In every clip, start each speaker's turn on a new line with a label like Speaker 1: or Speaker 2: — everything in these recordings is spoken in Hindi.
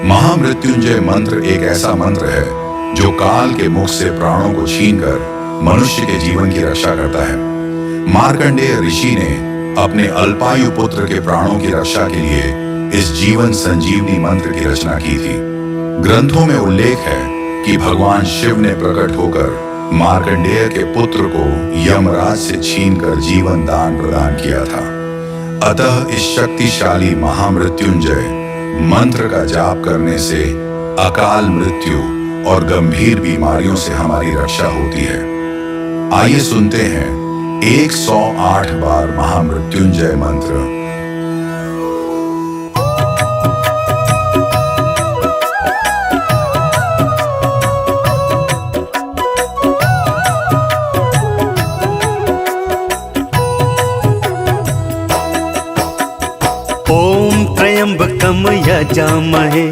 Speaker 1: महामृत्युंजय मंत्र एक ऐसा मंत्र है जो काल के मुख से प्राणों को छीनकर मनुष्य के जीवन की रक्षा करता है। मार्कंडेय ऋषि ने अपने अल्पायु पुत्र के प्राणों की रक्षा के लिए इस जीवन संजीवनी मंत्र की रचना की थी। ग्रंथों में उल्लेख है कि भगवान शिव ने प्रकट होकर मार्कंडेय के पुत्र को यमराज से छीनकर जीवन दान प्रदान किया था। अतः इस शक्तिशाली महामृत्युंजय मंत्र का जाप करने से अकाल मृत्यु और गंभीर बीमारियों से हमारी रक्षा होती है। आइए सुनते हैं 108 बार महामृत्युंजय मंत्र।
Speaker 2: ओम त्र्यंबकम यजामहे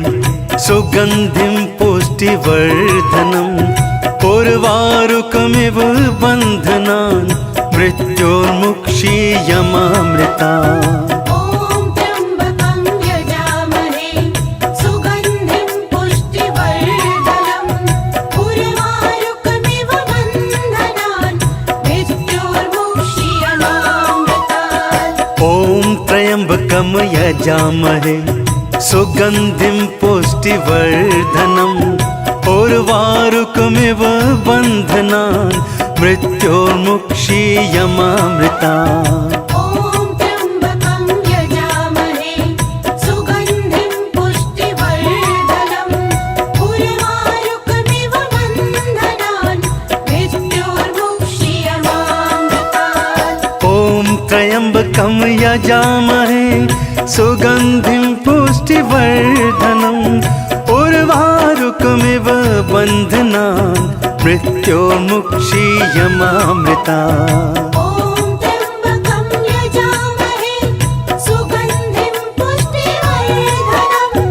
Speaker 2: सुगंधिं पुष्टिवर्धनम् उर्वारुकमिव बन्धनान् मृत्योर्मुक्षीयमामृतात्।
Speaker 3: ओम त्र्यंबकं यजामहे सुगंधिं पुष्टिवर्धनम् उर्वारुकमिव बन्धनान् मृत्योर्मुक्षीयमामृतात्।
Speaker 2: ओम त्र्यंबकम यजामहे सुगंधिं पुष्टिवर्धनम् उर्वारुकमिव बन्धनान् मृत्योर्मुक्षीयमामृतात्।
Speaker 3: ओम त्र्यंबकं यजामहे सुगंधिं पुष्टिवर्धनम् उर्वारुकमिव बन्धनान् मृत्योर्मुक्षीयमामृतात्।
Speaker 2: ओम त्र्यंबकम यजामहे सुगंधिं पुष्टिवर्धनम् उर्वारुकमिव बन्धनान् मृत्योर्मुक्षीयमामृतात्।
Speaker 3: ओम त्र्यंबकं यजामहे सुगंधिं पुष्टिवर्धनम्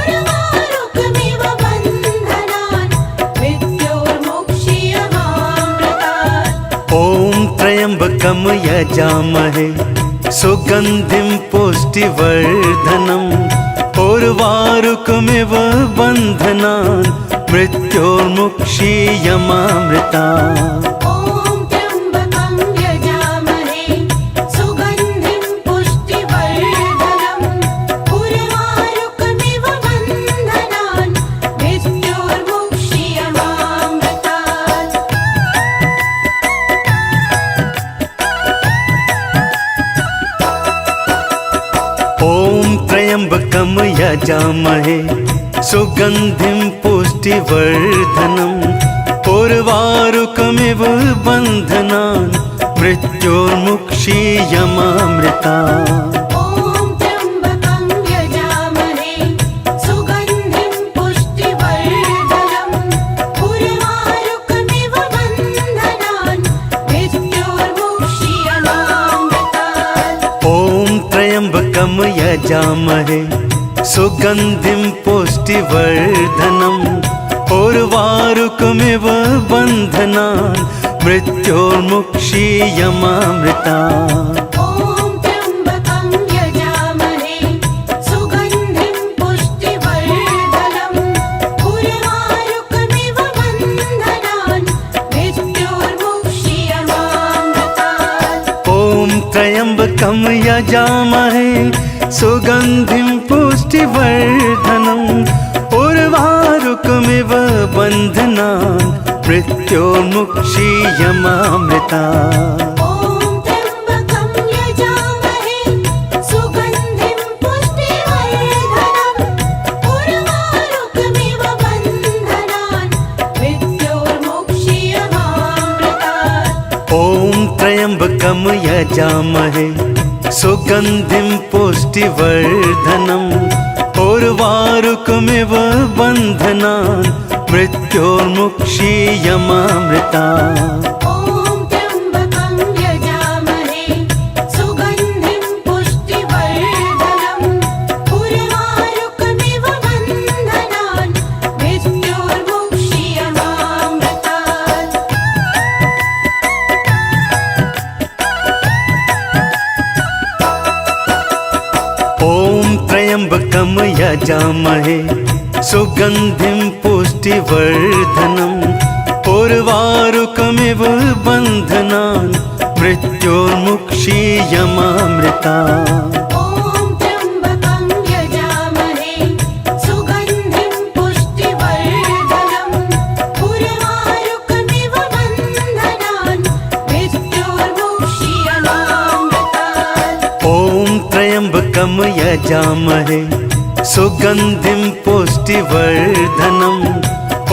Speaker 3: उर्वारुकमिव बन्धनान् मृत्योर्मुक्षीयमामृतात्।
Speaker 2: ओम त्र्यंबकम यजामहे सुगंधिं पुष्टिवर्धनम् उर्वारुकमिव बन्धनान् मृत्योर्मुक्षीयमामृतात्।
Speaker 3: ओम त्र्यंबकं यजामहे सुगंधिं पुष्टिवर्धनम् उर्वारुकमिव बन्धनान् मृत्योर्मुक्षीयमामृतात्।
Speaker 2: ओम त्र्यंबकम यजामहे सुगंधिं पुष्टिवर्धनम् उर्वारुकमिव बन्धनान् मृत्योर्मुक्षीयमामृतात्।
Speaker 3: ओम त्र्यंबकं यजामहे सुगंधिं पुष्टिवर्धनम् उर्वारुकमिव बन्धनान् मृत्योर्मुक्षीयमामृतात्।
Speaker 2: ओम त्र्यंबकम यजामहे सुगंधिं पुष्टिवर्धनम् उर्वारुकमिव बन्धनान् मृत्योर्मुक्षीयमामृतात्।
Speaker 3: ओम त्र्यंबकं यजामहे सुगंधिं पुष्टिवर्धनम् उर्वारुकमिव बन्धनान् मृत्योर्मुक्षीयमामृतात्।
Speaker 2: ओम त्र्यंबकम यजामहे सुगंधिं पुष्टिवर्धनम् उर्वारुकमिव बन्धनान् मृत्योर्मुक्षीयमामृतात्।
Speaker 3: ओम त्र्यंबकं यजामहे सुगंधिं पुष्टिवर्धनम् उर्वारुकमिव बन्धनान् मृत्योर्मुक्षीयमामृतात्।
Speaker 2: ओम त्र्यंबकम यजामहे सुगंधिं पुष्टिवर्धनम् उर्वारुकमिव बन्धनान् मृत्योर्मुक्षीयमामृतात्।
Speaker 3: ओम त्र्यंबकं यजामहे सुगंधिं पुष्टिवर्धनम् उर्वारुकमिव बन्धनान् मृत्योर्मुक्षीयमामृतात्।
Speaker 2: ओम त्र्यंबकम यजामहे सुगन्धिं पुष्टिवर्धनम् उर्वारुकमिव बन्धनान् मृत्योर्मुक्षीयमामृता
Speaker 3: ॐ त्र्यम्बकं यजामहे सुगन्धिं पुष्टिवर्धनम् उर्वारुकमिव बन्धनान् मृत्योर्मुक्षीयमामृतात्
Speaker 2: ॐ त्र्यम्बकं यजामहे सुगन्धिं पुष्टिवर्धनम्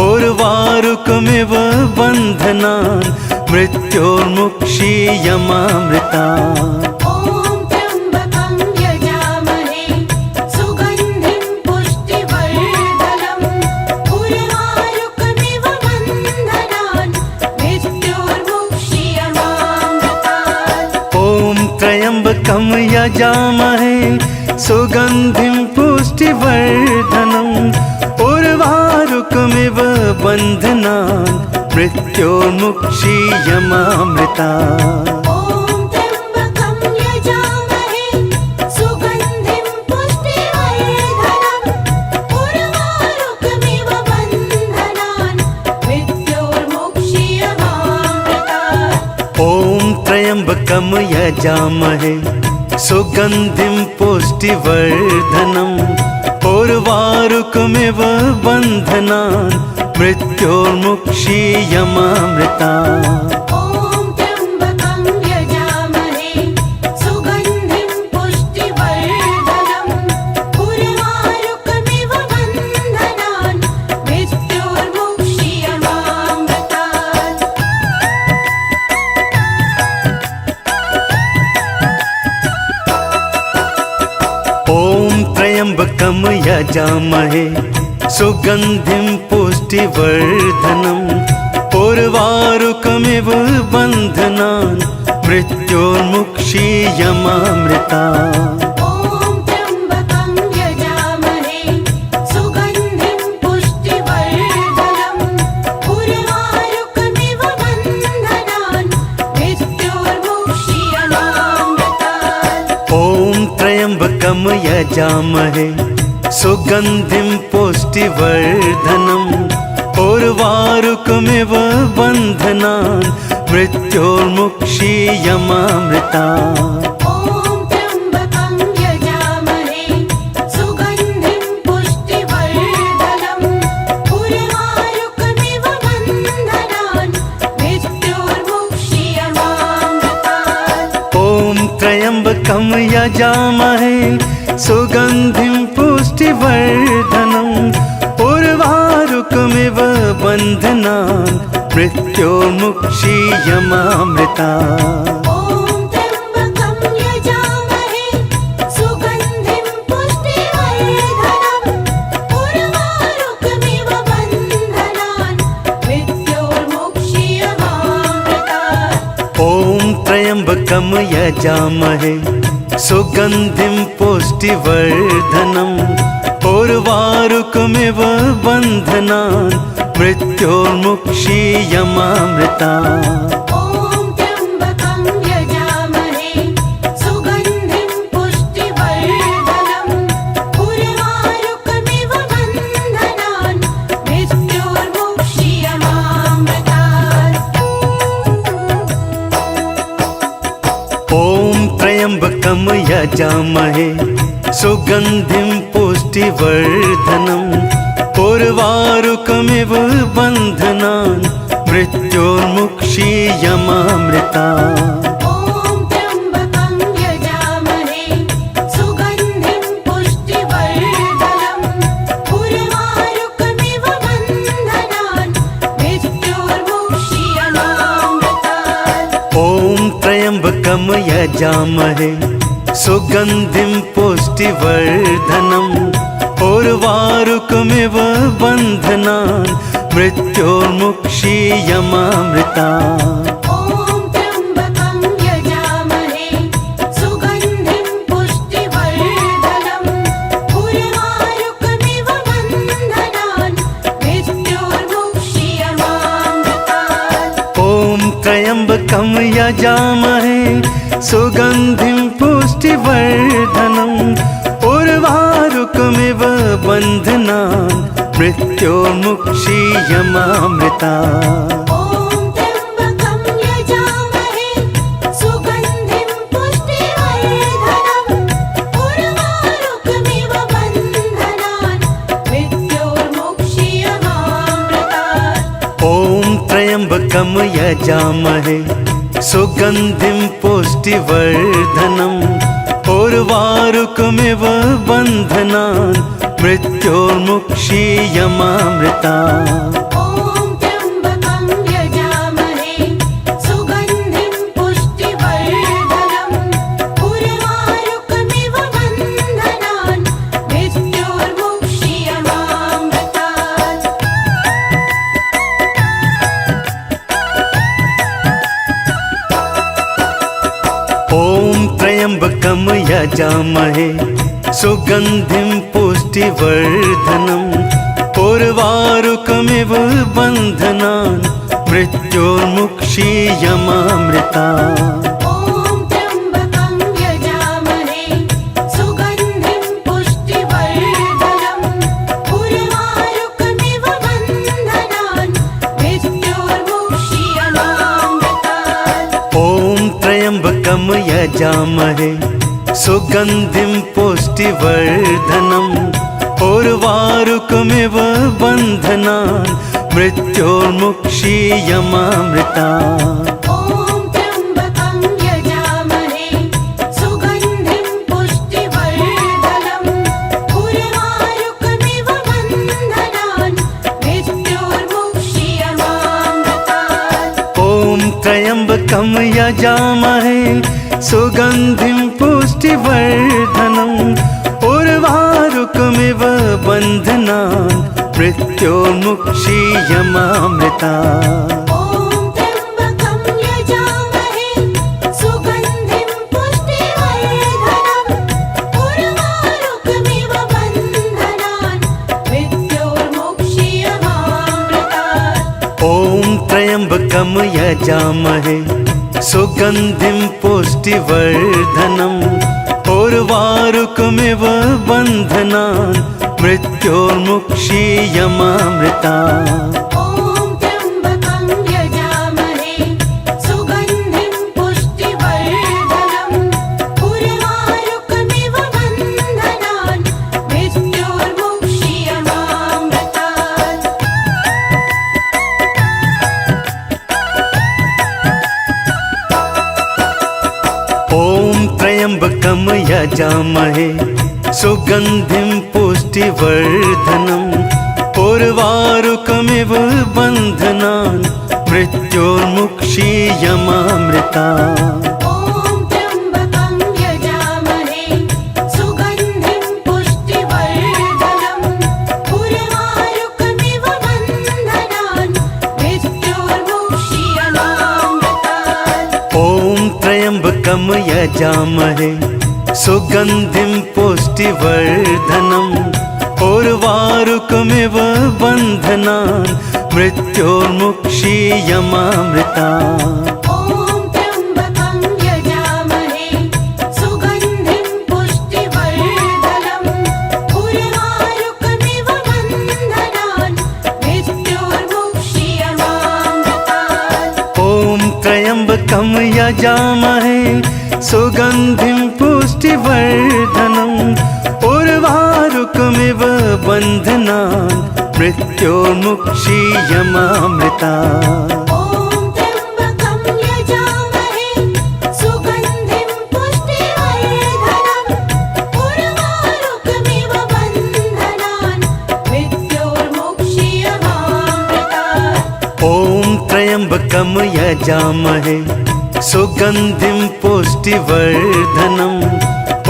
Speaker 2: उर्वारुकमिव बन्धनान् मृत्योर्मुक्षीयमामृता
Speaker 3: ॐ त्र्यम्बकं यजामहे सुगन्धिं पुष्टिवर्धनम् उर्वारुकमिव बन्धनान् मृत्योर्मुक्षीयमामृतात्
Speaker 2: ॐ त्र्यम्बकं यजामहे सुगन्धिं पुष्टिवर्धनम् उर्वारुकमिव बन्धनान् मृत्योर्मुक्षीयमामृता
Speaker 3: ॐ त्र्यम्बकं यजामहे सुगन्धिं पुष्टिवर्धनम् उर्वारुकमिव बन्धनान् मृत्योर्मुक्षीयमामृतात्
Speaker 2: ॐ त्र्यम्बकं यजामहे सुगन्धिं पुष्टिवर्धनम् उर्वारुकमिव बन्धनान् मृत्योर्मुक्षीयमामृता
Speaker 3: ॐ त्र्यम्बकं यजामहे सुगन्धिं पुष्टिवर्धनम् उर्वारुकमिव बन्धनान् मृत्योर्मुक्षीयमामृतात्
Speaker 2: ॐ त्र्यम्बकं यजामहे सुगन्धिं पुष्टिवर्धनम् उर्वारुकमिव बन्धनान् मृत्योर्मुक्षीयमामृता
Speaker 3: ॐ त्र्यम्बकं यजामहे सुगन्धिं पुष्टिवर्धनम् उर्वारुकमिव बन्धनान् मृत्योर्मुक्षीयमामृतात्
Speaker 2: ॐ त्र्यम्बकं यजामहे सुगन्धिं पुष्टिवर्धनम् उर्वारुकमिव बन्धनान् मृत्योर्मुक्षीयमामृता
Speaker 3: ॐ त्र्यम्बकं यजामहे सुगन्धिं पुष्टिवर्धनम् उर्वारुकमिव बन्धनान् मृत्योर्मुक्षीयमामृतात्
Speaker 2: ॐ त्र्यम्बकं यजामहे सुगन्धिं पुष्टिवर्धनम् उर्वारुकमिव बन्धनान् मृत्योर्मुक्षीयमामृता
Speaker 3: ॐ त्र्यम्बकं यजामहे सुगन्धिं पुष्टिवर्धनम् उर्वारुकमिव बन्धनान् मृत्योर्मुक्षीयमामृतात्
Speaker 2: ॐ त्र्यम्बकं यजामहे सुगन्धिं पुष्टिवर्धनम् उर्वारुकमिव बन्धनान् मृत्योर्मुक्षीयमामृता
Speaker 3: ॐ त्र्यम्बकं यजामहे सुगन्धिं पुष्टिवर्धनम् उर्वारुकमिव बन्धनान् मृत्योर्मुक्षीयमामृतात्
Speaker 2: ॐ त्र्यम्बकं यजामहे सुगन्धिं पुष्टिवर्धनम् उर्वारुकमिव बन्धनान् मृत्योर्मुक्षीयमामृता
Speaker 3: ॐ त्र्यम्बकं यजामहे सुगन्धिं पुष्टिवर्धनम् उर्वारुकमिव बन्धनान् मृत्योर्मुक्षीयमामृतात्
Speaker 2: ॐ त्र्यम्बकं यजामहे सुगन्धिं पुष्टिवर्धनम् उर्वारुकमिव बन्धनान् मृत्योर्मुक्षीयमामृता
Speaker 3: ॐ त्र्यम्बकं यजामहे सुगन्धिं पुष्टिवर्धनम् उर्वारुकमिव बन्धनान् मृत्योर्मुक्षीयमामृतात्
Speaker 2: ॐ त्र्यम्बकं यजामहे सुगन्धिं पुष्टिवर्धनम् उर्वारुकमिव उर्वारुकमिव बन्धनान् मृत्योर्मुक्षीयमामृता
Speaker 3: ॐ त्र्यम्बकं यजामहे सुगन्धिं पुष्टिवर्धनम् उर्वारुकमिव बन्धनान् मृत्योर्मुक्षीयमामृतात्
Speaker 2: ॐ त्र्यम्बकं यजामहे सुगन्धिं पुष्टिवर्धनम् उर्वारुकमिव बन्धनान् मृत्योर्मुक्षीयमामृता
Speaker 3: ॐ त्र्यम्बकं यजामहे सुगन्धिं पुष्टिवर्धनम् उर्वारुकमिव बन्धनान् मृत्योर्मुक्षीयमामृतात्
Speaker 2: ॐ त्र्यम्बकं यजामहे सुगन्धिं पुष्टिवर्धनम् उर्वारुकमिव बन्धनान् मृत्योर्मुक्षीयमामृता
Speaker 3: ॐ त्र्यम्बकं यजामहे सुगन्धिं पुष्टिवर्धनम् उर्वारुकमिव बन्धनान् मृत्योर्मुक्षीयमामृतात्
Speaker 2: ॐ त्र्यम्बकं यजामहे सुगन्धिं पुष्टिवर्धनम् उर्वारुकमिव बन्धनान् मृत्योर्मुक्षीयमामृता
Speaker 3: ॐ त्र्यम्बकं यजामहे सुगन्धिं पुष्टिवर्धनम् उर्वारुकमिव बन्धनान् मृत्योर्मुक्षीयमामृतात्
Speaker 2: ॐ त्र्यम्बकं यजामहे सुगन्धिं पुष्टिवर्धनम् उर्वारुकमिव बन्धनान् मृत्योर्मुक्षीयमामृता
Speaker 3: ॐ त्र्यम्बकं यजामहे सुगन्धिं पुष्टिवर्धनम् उर्वारुकमिव बन्धनान् मृत्योर्मुक्षीयमामृतात्
Speaker 2: ॐ त्र्यम्बकं यजामहे सुगन्धिं पुष्टिवर्धनम् उर्वारुकमिव बन्धनान् मृत्योर्मुक्षीयमामृता
Speaker 3: ॐ त्र्यम्बकं यजामहे सुगन्धिं पुष्टिवर्धनम् उर्वारुकमिव बन्धनान् मृत्योर्मुक्षीयमामृतात्
Speaker 2: ॐ त्र्यम्बकं यजामहे सुगन्धिं पुष्टिवर्धनम् उर्वारुकमिव बन्धनान् मृत्योर्मुक्षीयमामृता
Speaker 3: ॐ त्र्यम्बकं यजामहे सुगन्धिं पुष्टिवर्धनम् उर्वारुकमिव बन्धनान् मृत्योर्मुक्षीयमामृतात्
Speaker 2: ॐ त्र्यम्बकं यजामहे सुगन्धिं पुष्टिवर्धनम् उर्वारुकमिव बन्धनान् मृत्योर्मुक्षीयमामृता
Speaker 3: ॐ त्र्यम्बकं यजामहे सुगन्धिं पुष्टिवर्धनम् उर्वारुकमिव बन्धनान् मृत्योर्मुक्षीयमामृतात्
Speaker 2: ॐ त्र्यम्बकं यजामहे सुगन्धिं पुष्टिवर्धनम् उर्वारुकमिव बन्धनान् मृत्योर्मुक्षीयमामृता
Speaker 3: ॐ त्र्यम्बकं यजामहे सुगन्धिं पुष्टिवर्धनम् उर्वारुकमिव बन्धनान् मृत्योर्मुक्षीयमामृतात्
Speaker 2: ॐ त्र्यम्बकं यजामहे सुगन्धिं पुष्टिवर्धनम्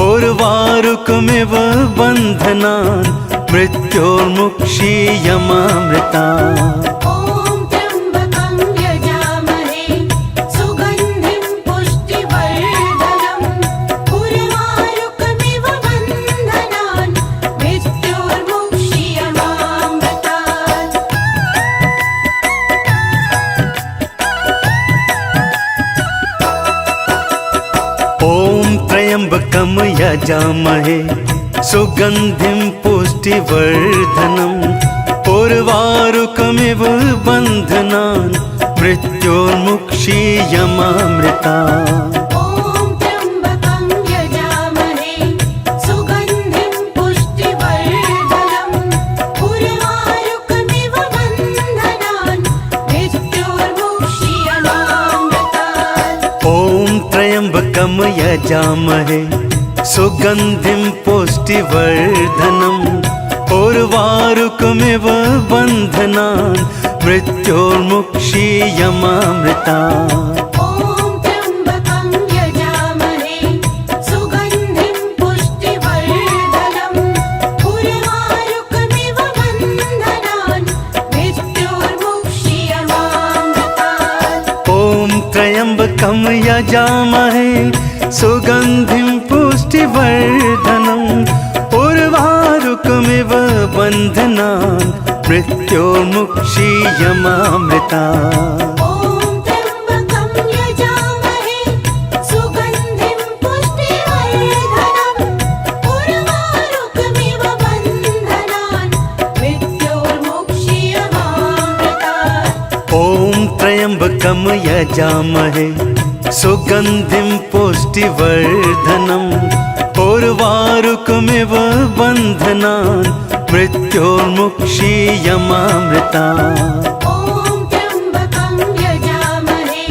Speaker 2: उर्वारुकमिव बन्धनान् मृत्योर्मुक्षीयमामृता
Speaker 3: ॐ त्र्यम्बकं यजामहे सुगन्धिं पुष्टिवर्धनम् उर्वारुकमिव बन्धनान् मृत्योर्मुक्षीयमामृतात्
Speaker 2: ॐ त्र्यम्बकं यजामहे सुगन्धिं पुष्टिवर्धनम् उर्वारुकमिव बन्धनान् मृत्योर्मुक्षीयमामृता
Speaker 3: ॐ त्र्यम्बकं यजामहे सुगन्धिं पुष्टिवर्धनम् उर्वारुकमिव बन्धनान् मृत्योर्मुक्षीयमामृतात्
Speaker 2: ॐ त्र्यम्बकं यजामहे सुगन्धिं पुष्टिवर्धनम् उर्वारुकमिव बन्धनान् मृत्योर्मुक्षीयमामृता
Speaker 3: ॐ त्र्यम्बकं यजामहे सुगन्धिं पुष्टिवर्धनम् उर्वारुकमिव बन्धनान् मृत्योर्मुक्षीयमामृतात्
Speaker 2: ॐ त्र्यम्बकं यजामहे सुगन्धिं पुष्टिवर्धनम् उर्वारुकमिव बन्धनान् मृत्योर्मुक्षीयमामृता
Speaker 3: ॐ त्र्यम्बकं यजामहे सुगन्धिं पुष्टिवर्धनम् उर्वारुकमिव बन्धनान् मृत्योर्मुक्षीयमामृतात्
Speaker 2: ॐ त्र्यम्बकं यजामहे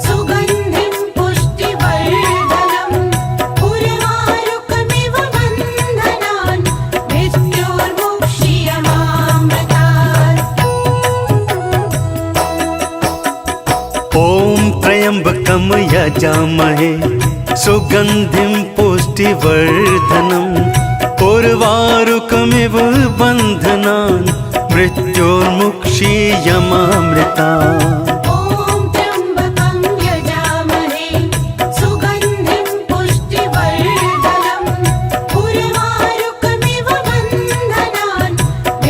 Speaker 2: सुगन्धिं पुष्टिवर्धनम् उर्वारुकमिव बन्धनान् मृत्योर्मुक्षीयमामृता
Speaker 3: ॐ त्र्यम्बकं यजामहे सुगन्धिं पुष्टिवर्धनम् उर्वारुकमिव बन्धनान् मृत्योर्मुक्षीयमामृतात्
Speaker 2: ॐ त्र्यम्बकं यजामहे सुगन्धिं पुष्टिवर्धनम् उर्वारुकमिव बन्धनान्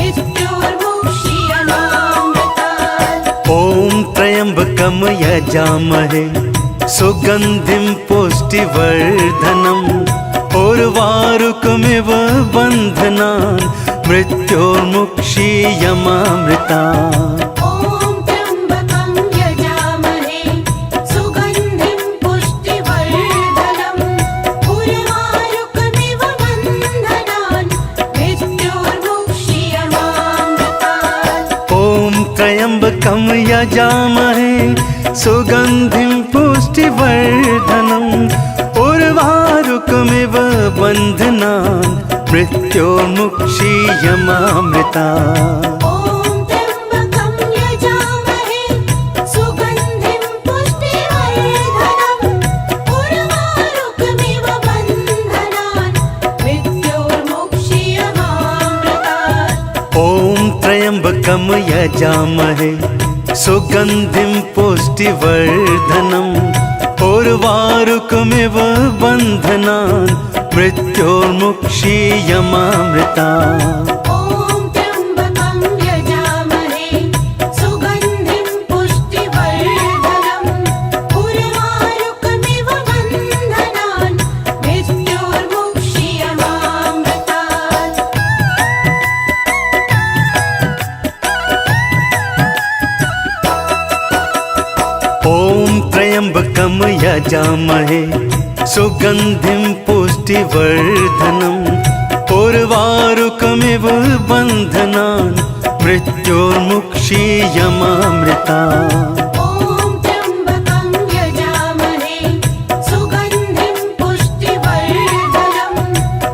Speaker 2: मृत्योर्मुक्षीयमामृता
Speaker 3: ॐ त्र्यम्बकं यजामहे सुगन्धिं पुष्टिवर्धनम् उर्वारुकमिव बन्धनान् मृत्योर्मुक्षीयमामृतात्
Speaker 2: ॐ त्र्यम्बकं यजामहे सुगन्धिं पुष्टिवर्धनम् उर्वारुकमिव बन्धनान् मृत्योर्मुक्षीयमामृता
Speaker 3: ॐ त्र्यम्बकं यजामहे सुगन्धिं पुष्टिवर्धनम् उर्वारुकमिव बन्धनान् मृत्योर्मुक्षीयमामृतात्
Speaker 2: ॐ त्र्यम्बकं यजामहे सुगन्धिं पुष्टिवर्धनम् उर्वारुकमिव बन्धनान् मृत्योर्मुक्षीयमामृता
Speaker 3: ॐ त्र्यम्बकं यजामहे सुगन्धिं पुष्टिवर्धनम् उर्वारुकमिव बन्धनान् मृत्योर्मुक्षीयमामृतात्
Speaker 2: ॐ त्र्यम्बकं यजामहे सुगन्धिं पुष्टिवर्धनम् उर्वारुकमिव बन्धनान् मृत्योर्मुक्षीयमामृता
Speaker 3: ॐ त्र्यम्बकं यजामहे सुगन्धिं पुष्टिवर्धनम् उर्वारुकमिव बन्धनान् मृत्योर्मुक्षीयमामृतात्
Speaker 2: ॐ त्र्यम्बकं यजामहे सुगन्धिं पुष्टिवर्धनम् उर्वारुकमिव बन्धनान् मृत्योर्मुक्षीयमामृता
Speaker 3: ॐ त्र्यम्बकं यजामहे सुगन्धिं पुष्टिवर्धनम्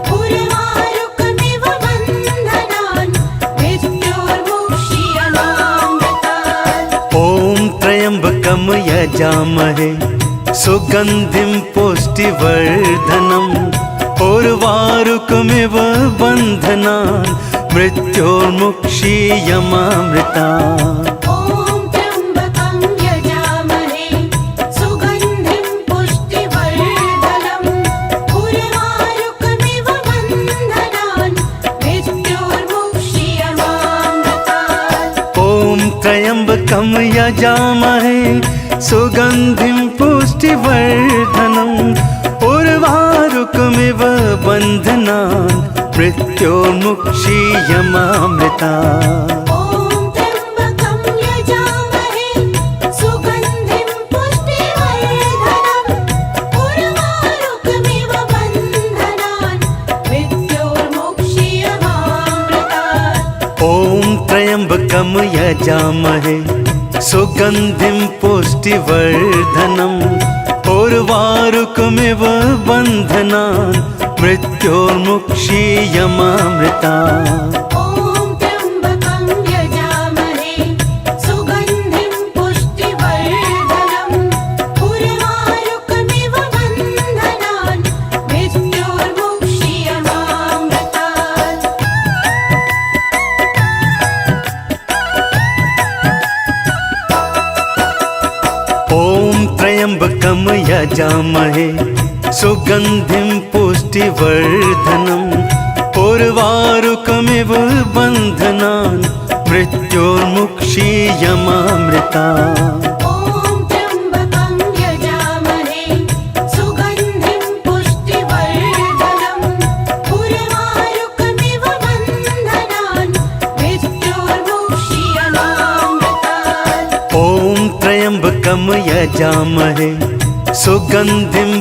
Speaker 3: उर्वारुकमिव बन्धनान् मृत्योर्मुक्षीयमामृतात्
Speaker 2: ॐ त्र्यम्बकं यजामहे सुगन्धिं पुष्टिवर्धनम् उर्वारुकमिव बन्धनान् मृत्योर्मुक्षीयमामृता
Speaker 3: ॐ त्र्यम्बकं यजामहे सुगन्धिं पुष्टिवर्धनम् उर्वारुकमिव बन्धनान् मृत्योर्मुक्षीयमामृतात्
Speaker 2: ॐ त्र्यम्बकं यजामहे सुगन्धिं पुष्टिवर्धनम् उर्वारुकमिव बन्धनान् मृत्योर्मुक्षीयमामृता।
Speaker 3: ॐ त्र्यम्बकं यजामहे सुगन्धिं पुष्टिवर्धनम् उर्वारुकमिव बन्धनान् मृत्योर्मुक्षीयमामृतात्।
Speaker 2: ॐ त्र्यम्बकं यजामहे सुगन्धिं पुष्टिवर्धनम् उर्वारुकमिव बन्धनान् मृत्योर्मुक्षीयमामृता।
Speaker 3: ॐ त्र्यम्बकं यजामहे सुगन्धिं पुष्टिवर्धनम् उर्वारुकमिव बन्धनान् मृत्योर्मुक्षीयमामृतात्।
Speaker 2: ॐ त्र्यम्बकं यजामहे सुगन्धिं पुष्टिवर्धनम् उर्वारुकमिव बन्धनान् मृत्योर्मुक्षीयमामृता।
Speaker 3: ॐ त्र्यम्बकं यजामहे सुगन्धिं पुष्टिवर्धनम् उर्वारुकमिव बन्धनान् मृत्योर्मुक्षीयमामृतात्।
Speaker 2: ॐ त्र्यम्बकं यजामहे सुगन्धिं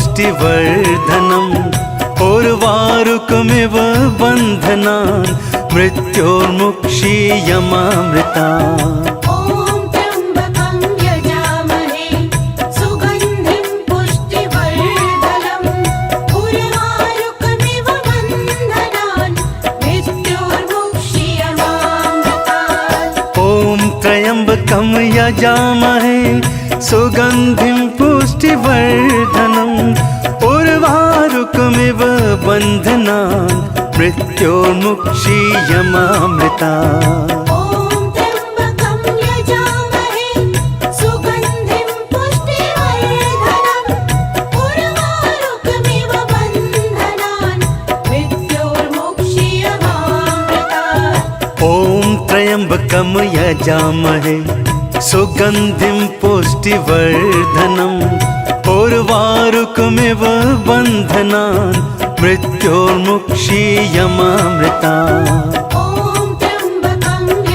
Speaker 2: पुष्टिवर्धनम् उर्वारुकमिव बन्धनान् मृत्योर्मुक्षीयमामृता।
Speaker 3: ॐ त्र्यम्बकं यजामहे सुगन्धिं पुष्टिवर्धनम् उर्वारुकमिव बन्धनान् मृत्योर्मुक्षीयमामृतात्।
Speaker 2: ॐ त्र्यम्बकं यजामहे सुगन्धिं पुष्टिवर्धनम् उर्वारुकमिव बन्धनान् मृत्योर्मुक्षीयमामृता।
Speaker 3: ॐ त्र्यम्बकं यजामहे सुगन्धिं पुष्टिवर्धनम् उर्वारुकमिव बन्धनान् मृत्योर्मुक्षीयमामृतात्।
Speaker 2: ॐ त्र्यम्बकं यजामहे सुगन्धिं पुष्टिवर्धनम् उर्वारुकमिव बन्धनान् मृत्योर्मुक्षीयमामृता।
Speaker 3: ॐ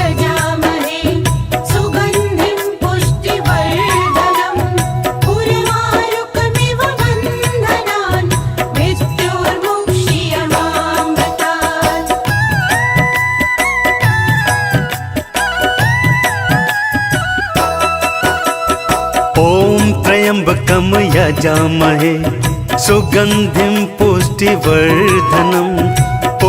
Speaker 3: त्र्यम्बकं यजामहे सुगन्धिं पुष्टिवर्धनम् उर्वारुकमिव बन्धनान् मृत्योर्मुक्षीयमामृतात्।
Speaker 2: ॐ त्र्यम्बकं यजामहे सुगन्धिं पुष्टिवर्धनम्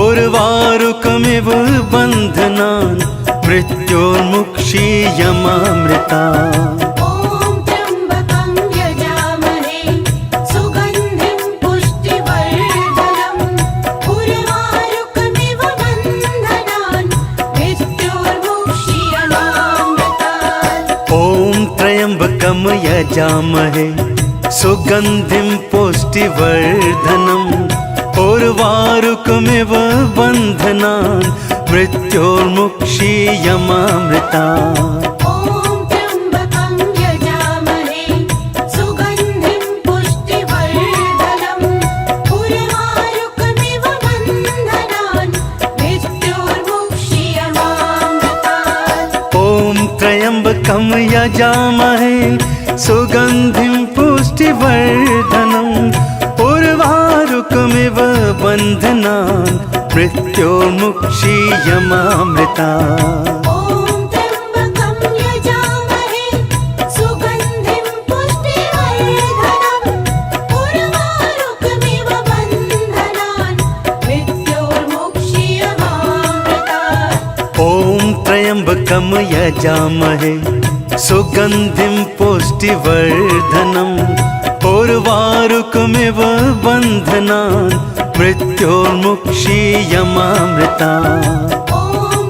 Speaker 2: उर्वारुकमिव बन्धनान् मृत्योर्मुक्षीयमामृता।
Speaker 3: ॐ त्र्यम्बकं यजामहे सुगन्धिं पुष्टिवर्धनम् उर्वारुकमिव बन्धनान् मृत्योर्मुक्षीयमामृतात्।
Speaker 2: ॐ त्र्यम्बकं यजामहे सुगन्धिं पुष्टिवर्धनम् उर्वारुकमिव बन्धनान् मृत्योर्मुक्षीयमामृता।
Speaker 3: ॐ त्र्यम्बकं यजामहे सुगन्धिं पुष्टिवर्धनम् उर्वारुकमिव बन्धनान् मृत्योर्मुक्षीयमामृतात्।
Speaker 2: ॐ त्र्यम्बकं यजामहे सुगन्धिं पुष्टिवर्धनम् उर्वारुकमिव बन्धनान् मृत्योर्मुक्षीयमामृता।
Speaker 3: ॐ त्र्यम्बकं यजामहे सुगन्धिं पुष्टिवर्धनम् उर्वारुकमिव बन्धनान् मृत्योर्मुक्षीयमामृतात्।
Speaker 2: ॐ त्र्यम्बकं यजामहे सुगन्धिं पुष्टिवर्धनम् उर्वारुकमिव बन्धनान् मृत्योर्मुक्षीयमामृता।
Speaker 3: ॐ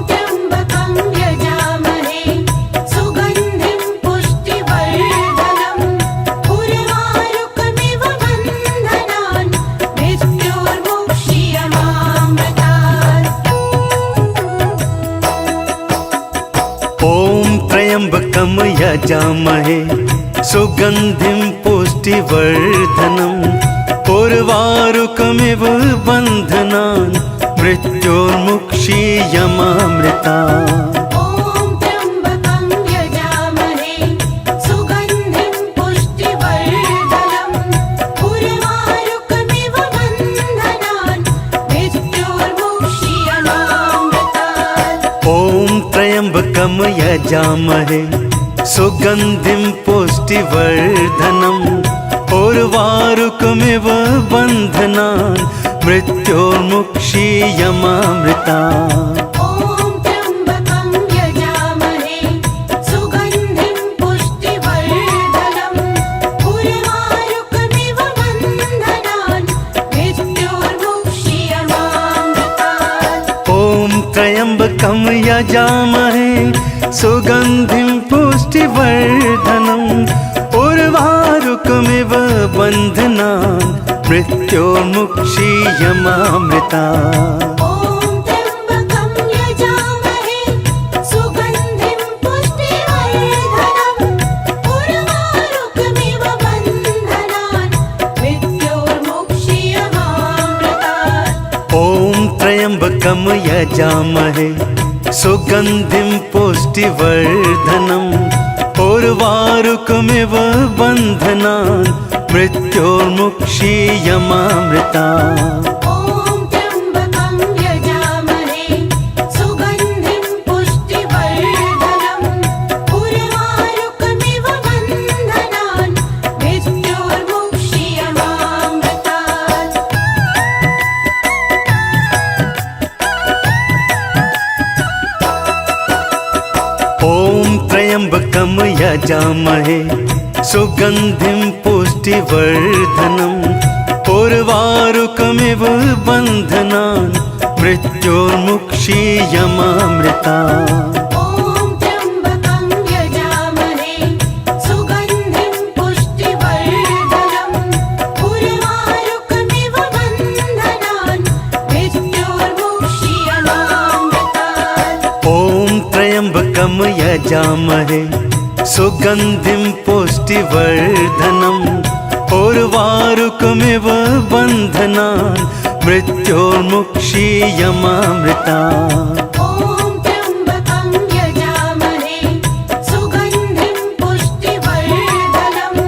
Speaker 3: त्र्यम्बकं यजामहे सुगन्धिं पुष्टिवर्धनम् उर्वारुकमिव बन्धनान् मृत्योर्मुक्षीयमामृतात्।
Speaker 2: ॐ त्र्यम्बकं यजामहे सुगन्धिं पुष्टिवर्धनम् उर्वारुकमिव बन्धनान् मृत्योर्मुक्षीयमामृता।
Speaker 3: ॐ त्र्यम्बकं यजामहे सुगन्धिं पुष्टिवर्धनम् उर्वारुकमिव बन्धनान् मृत्योर्मुक्षीयमामृतात्।
Speaker 2: ॐ त्र्यम्बकं यजामहे सुगन्धिं पुष्टिवर्धनम् उर्वारुकमिव बन्धनान् मृत्योर्मुक्षीयमामृता।
Speaker 3: ॐ त्र्यम्बकं यजामहे सुगन्धिं पुष्टिवर्धनम् उर्वारुकमिव बन्धनान् मृत्योर्मुक्षीयमामृतात्।
Speaker 2: ॐ त्र्यम्बकं यजामहे सुगन्धिं पुष्टिवर्धनम् उर्वारुकमिव बन्धनान् मृत्योर्मुक्षीयमामृता।
Speaker 3: ॐ त्र्यम्बकं यजामहे सुगन्धिं पुष्टिवर्धनम् उर्वारुकमिव बन्धनान् मृत्योर्मुक्षीयमामृतात्।
Speaker 2: ॐ त्र्यम्बकं यजामहे सुगन्धिं पुष्टिवर्धनम् उर्वारुकमिव बन्धनान् मृत्योर्मुक्षीयमामृता।
Speaker 3: ॐ त्र्यम्बकं यजामहे सुगन्धिं पुष्टिवर्धनम् उर्वारुकमिव बन्धनान् मृत्योर्मुक्षीयमामृतात्।
Speaker 2: ॐ त्र्यम्बकं यजामहे सुगन्धिं पुष्टिवर्धनम् उर्वारुकमिव बन्धनान् मृत्योर्मुक्षीयमामृता।
Speaker 3: ॐ त्र्यम्बकं यजामहे सुगन्धिं पुष्टिवर्धनम् उर्वारुकमिव बन्धनान् मृत्योर्मुक्षीयमामृतात्।
Speaker 2: ॐ त्र्यम्बकं यजामहे सुगन्धिं पुष्टिवर्धनम् उर्वारुकमिव बन्धनान् मृत्योर्मुक्षीयमामृता।
Speaker 3: ॐ त्र्यम्बकं यजामहे सुगन्धिं पुष्टिवर्धनम्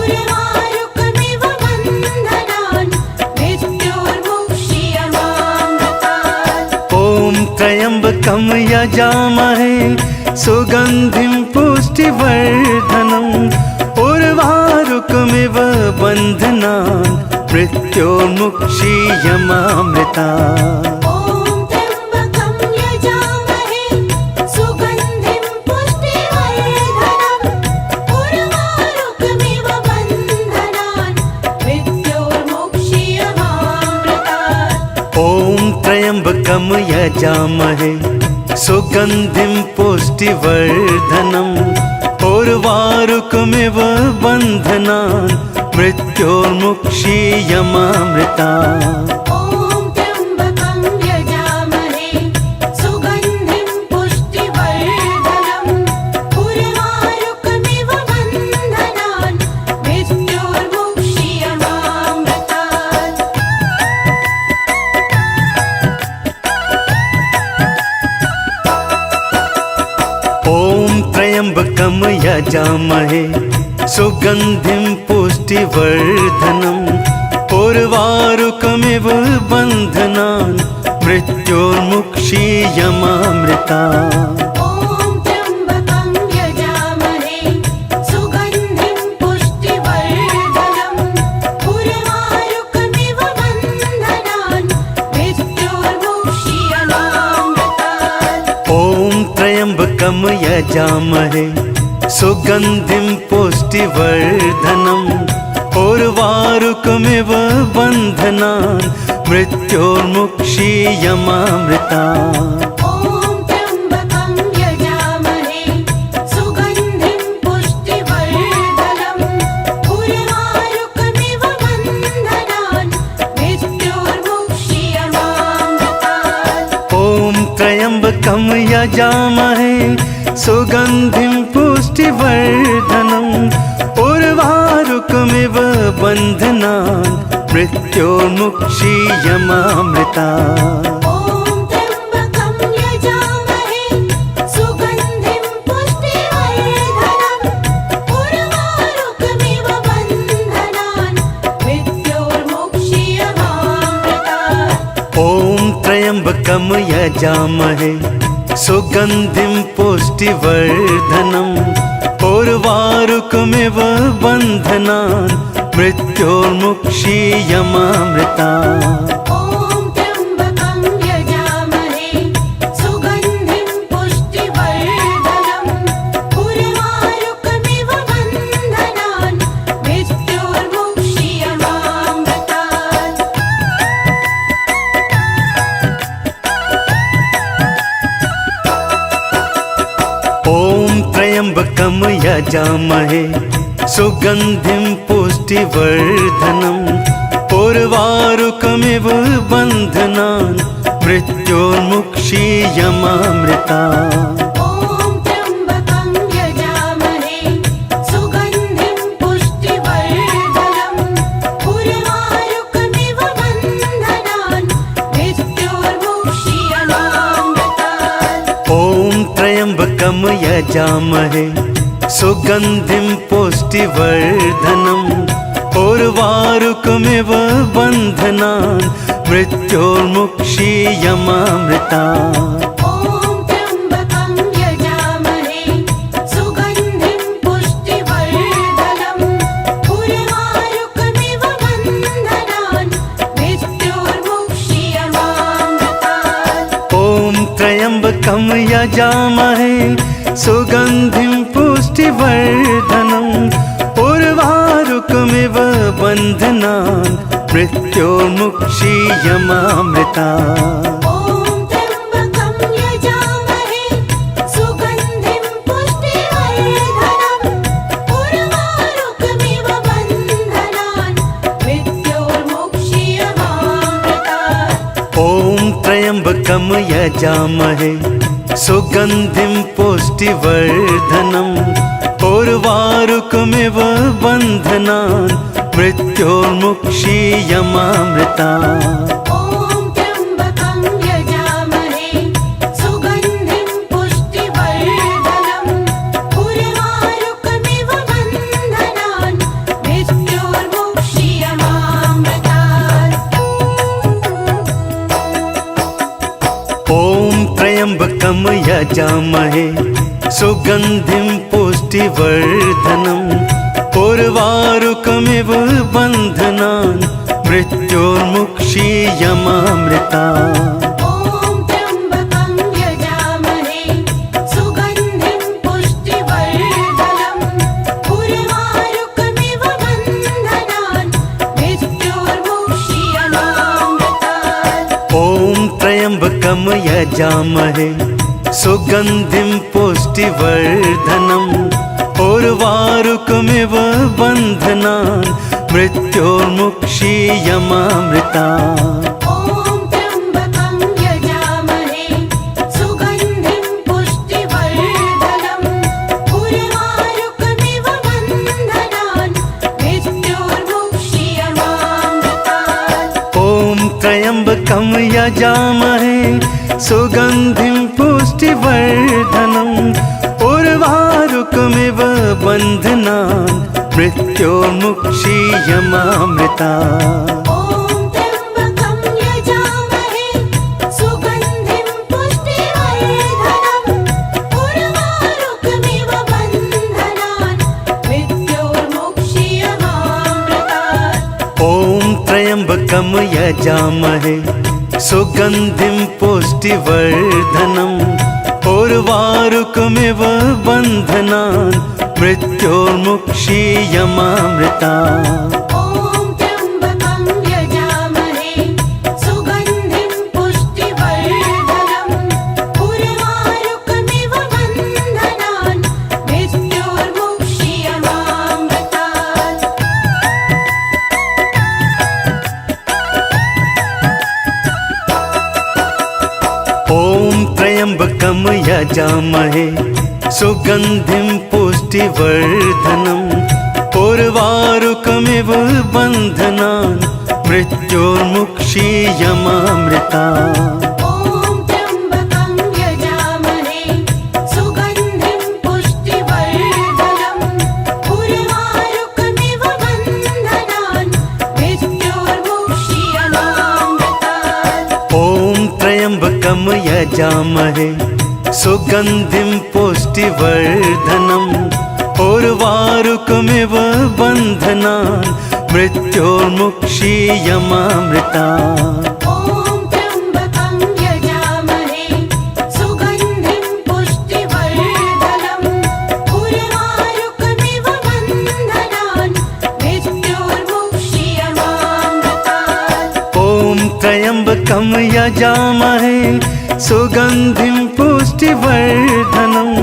Speaker 3: उर्वारुकमिव बन्धनान् मृत्योर्मुक्षीयमामृतात्।
Speaker 2: ॐ त्र्यम्बकं यजामहे सुगन्धिं पुष्टिवर्धनम् उर्वारुकमिव बन्धनान् मृत्योर्मुक्षीयमामृता।
Speaker 3: ॐ त्र्यम्बकं यजामहे सुगन्धिं पुष्टिवर्धनम् उर्वारुकमिव बन्धनान् मृत्योर्मुक्षीयमामृतात्।
Speaker 2: ॐ त्र्यम्बकं यजामहे सुगन्धिं पुष्टिवर्धनम् उर्वारुकमिव बन्धनान् मृत्योर्मुक्षीयमामृता।
Speaker 3: ॐ त्र्यम्बकं यजामहे सुगन्धिं पुष्टिवर्धनम् उर्वारुकमिव बन्धनान् मृत्योर्मुक्षीयमामृतात्।
Speaker 2: ॐ त्र्यम्बकं यजामहे सुगन्धिं पुष्टिवर्धनम् उर्वारुकमिव बन्धनान् मृत्योर्मुक्षीयमामृता।
Speaker 3: ॐ त्र्यम्बकं यजामहे सुगन्धिं पुष्टिवर्धनम् उर्वारुकमिव बन्धनान् मृत्योर्मुक्षीयमामृतात्।
Speaker 2: ॐ त्र्यम्बकं यजामहे सुगन्धिं पुष्टिवर्धनम् उर्वारुकमिव बन्धनान् मृत्योर्मुक्षीयमामृता।
Speaker 3: ॐ त्र्यम्बकं यजामहे सुगन्धिं पुष्टिवर्धनम् उर्वारुकमिव बन्धनान् मृत्योर्मुक्षीयमामृतात्।
Speaker 2: ॐ त्र्यम्बकं यजामहे सुगन्धिं पुष्टिवर्धनम् उर्वारुकमिव बन्धनान् मृत्योर्मुक्षीयमामृता।
Speaker 3: ॐ
Speaker 2: यजामहे सुगन्धिं पुष्टिवर्धनम् उर्वारुकमिव बन्धनान् मृत्योर्मुक्षीयमामृता
Speaker 3: ॐ त्र्यम्बकं यजामहे सुगन्धिं पुष्टिवर्धनम् उर्वारुकमिव बन्धनान् मृत्योर्मुक्षीयमामृतात्
Speaker 2: ॐ त्र्यम्बकं यजामहे सुगन्धिं पुष्टिवर्धनम् उर्वारुकमिव बन्धनान् मृत्योर्मुक्षीयमामृता
Speaker 3: ॐ त्र्यम्बकं यजामहे सुगन्धिं पुष्टिवर्धनम् उर्वारुकमिव बन्धनान् मृत्योर्मुक्षीयमामृतात्
Speaker 2: ॐ त्र्यम्बकं यजामहे सुगन्धिं पुष्टिवर्धनम् उर्वारुकमिव बन्धनान् मृत्योर्मुक्षीयमामृता
Speaker 3: ॐ त्र्यम्बकं यजामहे सुगन्धिं पुष्टिवर्धनम् उर्वारुकमिव बन्धनान् मृत्योर्मुक्षीयमामृतात्
Speaker 2: ॐ त्र्यम्बकं यजामहे सुगन्धिं पुष्टिवर्धनम् उर्वारुकमिव बन्धनान् मृत्योर्मुक्षीयमामृता
Speaker 3: ॐ त्र्यम्बकं यजामहे सुगन्धिं पुष्टिवर्धनम् उर्वारुकमिव बन्धनान् मृत्योर्मुक्षीयमामृतात्
Speaker 2: ॐ त्र्यम्बकं यजामहे सुगन्धिं पुष्टिवर्धनम् उर्वारुकमिव बन्धनान् मृत्योर्मुक्षीयमामृता
Speaker 3: ॐ त्र्यम्बकं यजामहे सुगन्धिं पुष्टिवर्धनम् उर्वारुकमिव बन्धनान् मृत्योर्मुक्षीयमामृतात्
Speaker 2: ॐ त्र्यम्बकं यजामहे सुगन्धिं पुष्टिवर्धनम् उर्वारुकमिव बन्धनान् मृत्योर्मुक्षीयमामृता
Speaker 3: ॐ त्र्यम्बकं यजामहे सुगन्धिं पुष्टिवर्धनम् उर्वारुकमिव बन्धनान् मृत्योर्मुक्षीयमामृतात्
Speaker 2: ॐ त्र्यम्बकं यजामहे सुगन्धिं पुष्टिवर्धनम् उर्वारुकमिव बन्धनान् मृत्योर्मुक्षीयमामृता
Speaker 3: ॐ त्र्यम्बकं यजामहे सुगन्धिं पुष्टिवर्धनम् उर्वारुकमिव बन्धनान् मृत्योर्मुक्षीयमामृतात्
Speaker 2: ॐ त्र्यम्बकं यजामहे सुगन्धिं पुष्टिवर्धनम् उर्वारुकमिव बन्धनान् मृत्योर्मुक्षीयमामृता
Speaker 3: ॐ त्र्यम्बकं यजामहे सुगन्धिं पुष्टिवर्धनम् उर्वारुकमिव बन्धनान् मृत्योर्मुक्षीयमामृतात्
Speaker 2: ॐ त्र्यम्बकं यजामहे सुगन्धिं पुष्टिवर्धनम् उर्वारुकमिव बन्धनान् मृत्योर्मुक्षीयमामृता
Speaker 3: ॐ त्र्यम्बकं यजामहे सुगन्धिं पुष्टिवर्धनम् उर्वारुकमिव बन्धनान् मृत्योर्मुक्षीयमामृतात्
Speaker 2: ॐ त्र्यम्बकं यजामहे सुगन्धिं पुष्टिवर्धनम् उर्वारुकमिव बन्धनान् मृत्योर्मुक्षीयमामृता
Speaker 3: ॐ त्र्यम्बकं यजामहे सुगन्धिं पुष्टिवर्धनम् उर्वारुकमिव बन्धनान् मृत्योर्मुक्षीयमामृतात्
Speaker 2: ॐ त्र्यम्बकं यजामहे सुगन्धिं पुष्टिवर्धनम् उर्वारुकमिव बन्धनान् मृत्योर्मुक्षीयमामृतात्।
Speaker 3: ॐ त्र्यम्बकं यजामहे सुगन्धिं पुष्टिवर्धनम् उर्वारुकमिव बन्धनान् मृत्योर्मुक्षीयमामृतात्।
Speaker 2: ॐ त्र्यम्बकं यजामहे सुगन्धिं पुष्टिवर्धनम्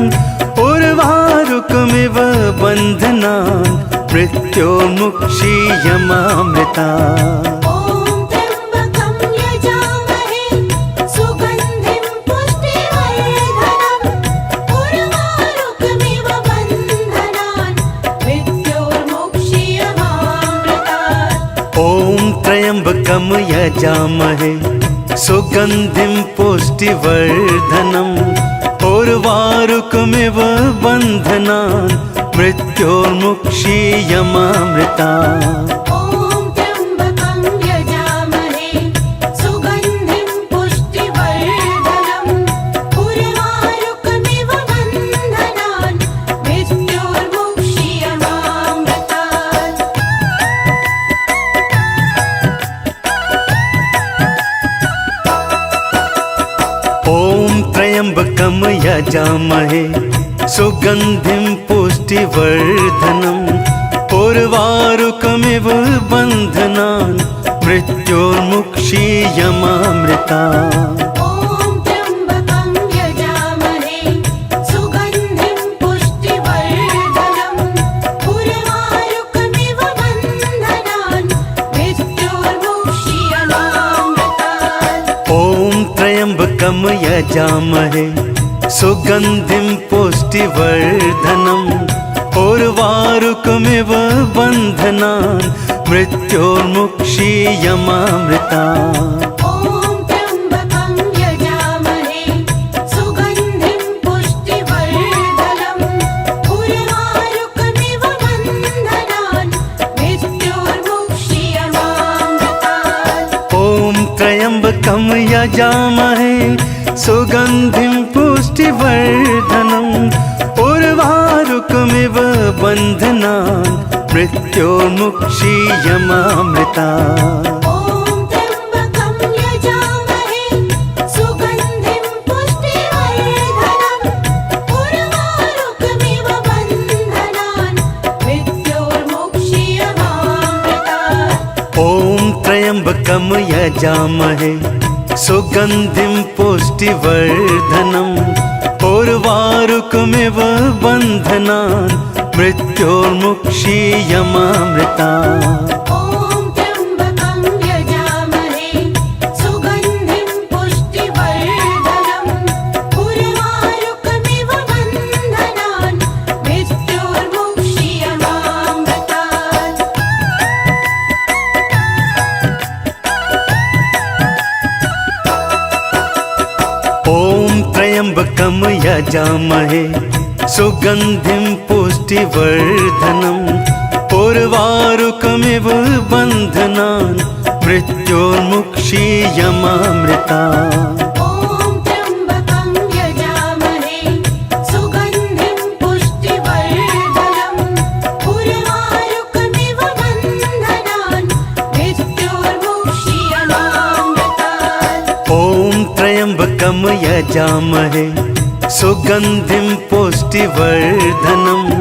Speaker 2: उर्वारुकमिव बन्धनान् मृत्योर्मुक्षीयमामृतात्।
Speaker 3: ॐ त्र्यम्बकं यजामहे सुगन्धिं पुष्टिवर्धनम् उर्वारुकमिव बन्धनान् मृत्योर्मुक्षीयमामृतात्।
Speaker 2: ॐ त्र्यम्बकं यजामहे सुगन्धिं पुष्टिवर्धनम् उर्वारुकमिव बन्धनान् मृत्योर्मुक्षीयमामृतात्।
Speaker 3: ॐ त्र्यम्बकं यजामहे सुगन्धिं पुष्टिवर्धनम् उर्वारुकमिव बन्धनान् मृत्योर्मुक्षीयमामृतात्।
Speaker 2: ॐ त्र्यम्बकं यजामहे सुगन्धिं पुष्टिवर्धनम् उर्वारुकमिव बन्धनान् मृत्योर्मुक्षीयमामृतात्।
Speaker 3: ॐ त्र्यम्बकं यजामहे सुगन्धिं पुष्टिवर्धनम् उर्वारुकमिव बन्धनान् मृत्योर्मुक्षीयमामृतात्।
Speaker 2: ॐ त्र्यम्बकं यजामहे सुगन्धिं पुष्टिवर्धनम् उर्वारुकमिव बन्धनान् मृत्योर्मुक्षीयमामृतात्।
Speaker 3: ॐ त्र्यम्बकं यजामहे सुगन्धिं पुष्टिवर्धनम् उर्वारुकमिव बन्धनान् मृत्योर्मुक्षीयमामृतात्।
Speaker 2: ॐ त्र्यम्बकं यजामहे सुगन्धिं पुष्टिवर्धनम् उर्वारुकमिव बन्धनान् मृत्योर्मुक्षीयमामृतात्।
Speaker 3: ॐ त्र्यम्बकं यजामहे सुगन्धिं पुष्टिवर्धनम् उर्वारुकमिव बन्धनान् मृत्योर्मुक्षीयमामृतात्।
Speaker 2: ॐ त्र्यम्बकं यजामहे सुगन्धिं पुष्टिवर्धनम् उर्वारुकमिव बन्धनान् मृत्योर्मुक्षीयमामृतात्।
Speaker 3: ॐ त्र्यम्बकं यजामहे सुगन्धिं पुष्टिवर्धनम् उर्वारुकमिव बन्धनान् मृत्योर्मुक्षीयमामृतात्।
Speaker 2: ॐ त्र्यम्बकं यजामहे सुगन्धिं पुष्टिवर्धनम् उर्वारुकमिव बन्धनान् मृत्योर्मुक्षीयमामृतात्।
Speaker 3: ॐ त्र्यम्बकं यजामहे सुगन्धिं पुष्टिवर्धनम् उर्वारुकमिव बन्धनान् मृत्योर्मुक्षीयमामृतात्।
Speaker 2: ॐ त्र्यम्बकं यजामहे सुगन्धिं पुष्टिवर्धनम्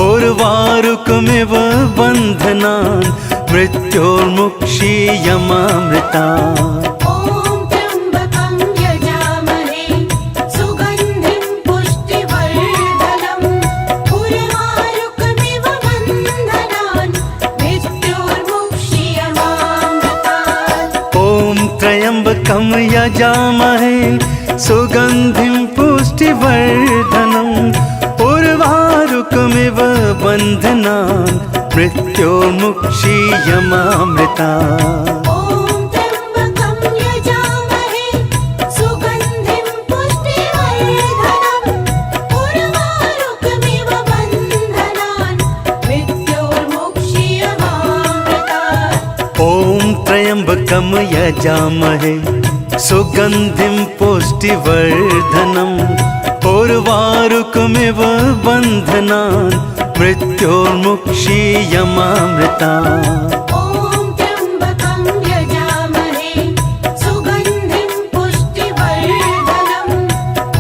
Speaker 2: उर्वारुकमिव बन्धनान् मृत्योर्मुक्षीयमामृतात्।
Speaker 3: ॐ त्र्यम्बकं यजामहे सुगन्धिं पुष्टिवर्धनम् उर्वारुकमिव बन्धनान् मृत्योर्मुक्षीयमामृतात्।
Speaker 2: ॐ त्र्यम्बकं यजामहे सुगन्धिं पुष्टिवर्धनम् उर्वारुकमिव बन्धनान् मृत्योर्मुक्षीयमामृतात्।
Speaker 3: ॐ त्र्यम्बकं यजामहे सुगन्धिं पुष्टिवर्धनम् उर्वारुकमिव बन्धनान् मृत्योर्मुक्षीयमामृतात्।
Speaker 2: ॐ त्र्यम्बकं यजामहे सुगन्धिं पुष्टिवर्धनम् पुष्टिवर्धनम् उर्वारुकमिव बन्धनान् मृत्योर्मुक्षीयमामृता
Speaker 3: ॐ त्र्यम्बकं यजामहे सुगन्धिं पुष्टिवर्धनम्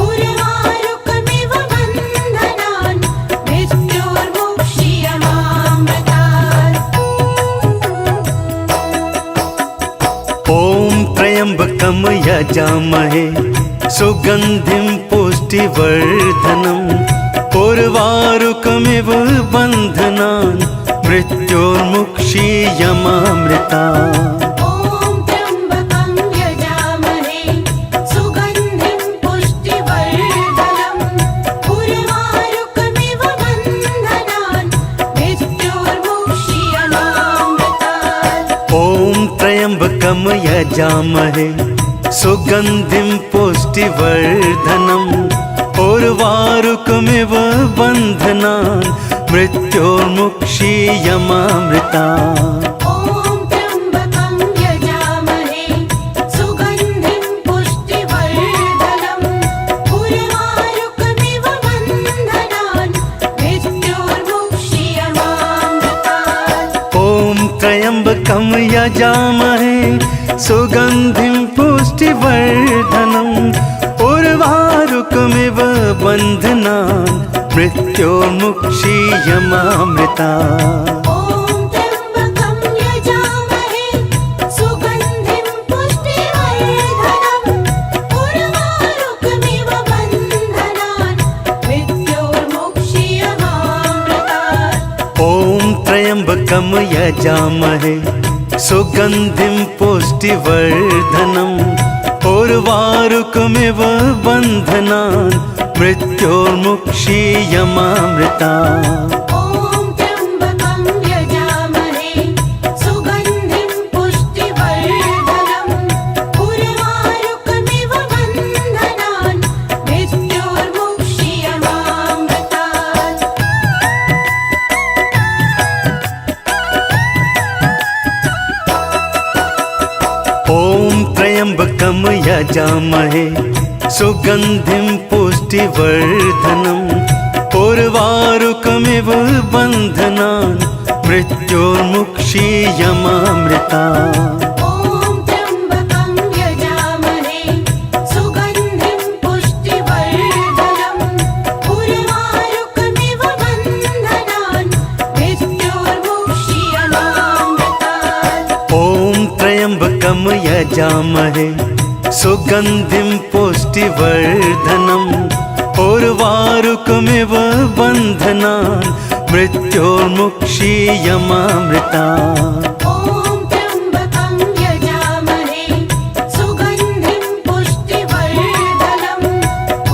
Speaker 3: उर्वारुकमिव बन्धनान् मृत्योर्मुक्षीयमामृतात्
Speaker 2: ॐ त्र्यम्बकं यजामहे सुगन्धिं पुष्टिवर्धनम् उर्वारुकमिव बन्धनान् मृत्योर्मुक्षीयमामृता
Speaker 3: ॐ त्र्यम्बकं यजामहे सुगन्धिं पुष्टिवर्धनम् उर्वारुकमिव बन्धनान् मृत्योर्मुक्षीयमामृतात्
Speaker 2: ॐ त्र्यम्बकं यजामहे सुगन्धिं पुष्टिवर्धनम् उर्वारुकमिव बन्धनान् मृत्योर्मुक्षीयमामृता
Speaker 3: ॐ त्र्यम्बकं यजामहे सुगन्धिं पुष्टिवर्धनम् उर्वारुकमिव बन्धनान् मृत्योर्मुक्षीयमामृतात्
Speaker 2: ॐ त्र्यम्बकं यजामहे सुगन्धिं पुष्टिवर्धनम् उर्वारुकमिव बन्धनान् मृत्योर्मुक्षीयमामृता
Speaker 3: ॐ त्र्यम्बकं यजामहे सुगन्धिं पुष्टिवर्धनम् उर्वारुकमिव बन्धनान् मृत्योर्मुक्षीयमामृतात्
Speaker 2: ॐ त्र्यम्बकं यजामहे सुगन्धिं पुष्टिवर्धनम् उर्वारुकमिव बन्धनान् मृत्योर्मुक्षीयमामृता
Speaker 3: ॐ त्र्यम्बकं यजामहे सुगन्धिं पुष्टिवर्धनम् उर्वारुकमिव बन्धनान् मृत्योर्मुक्षीयमामृतात्
Speaker 2: ॐ त्र्यम्बकं यजामहे सुगन्धिं पुष्टिवर्धनम् उर्वारुकमिव बन्धनान् मृत्योर्मुक्षीयमामृता
Speaker 3: ॐ त्र्यम्बकं यजामहे सुगन्धिं पुष्टिवर्धनम् उर्वारुकमिव बन्धनान् मृत्योर्मुक्षीयमामृतात्
Speaker 2: ॐ त्र्यम्बकं यजामहे सुगन्धिं पुष्टिवर्धनम्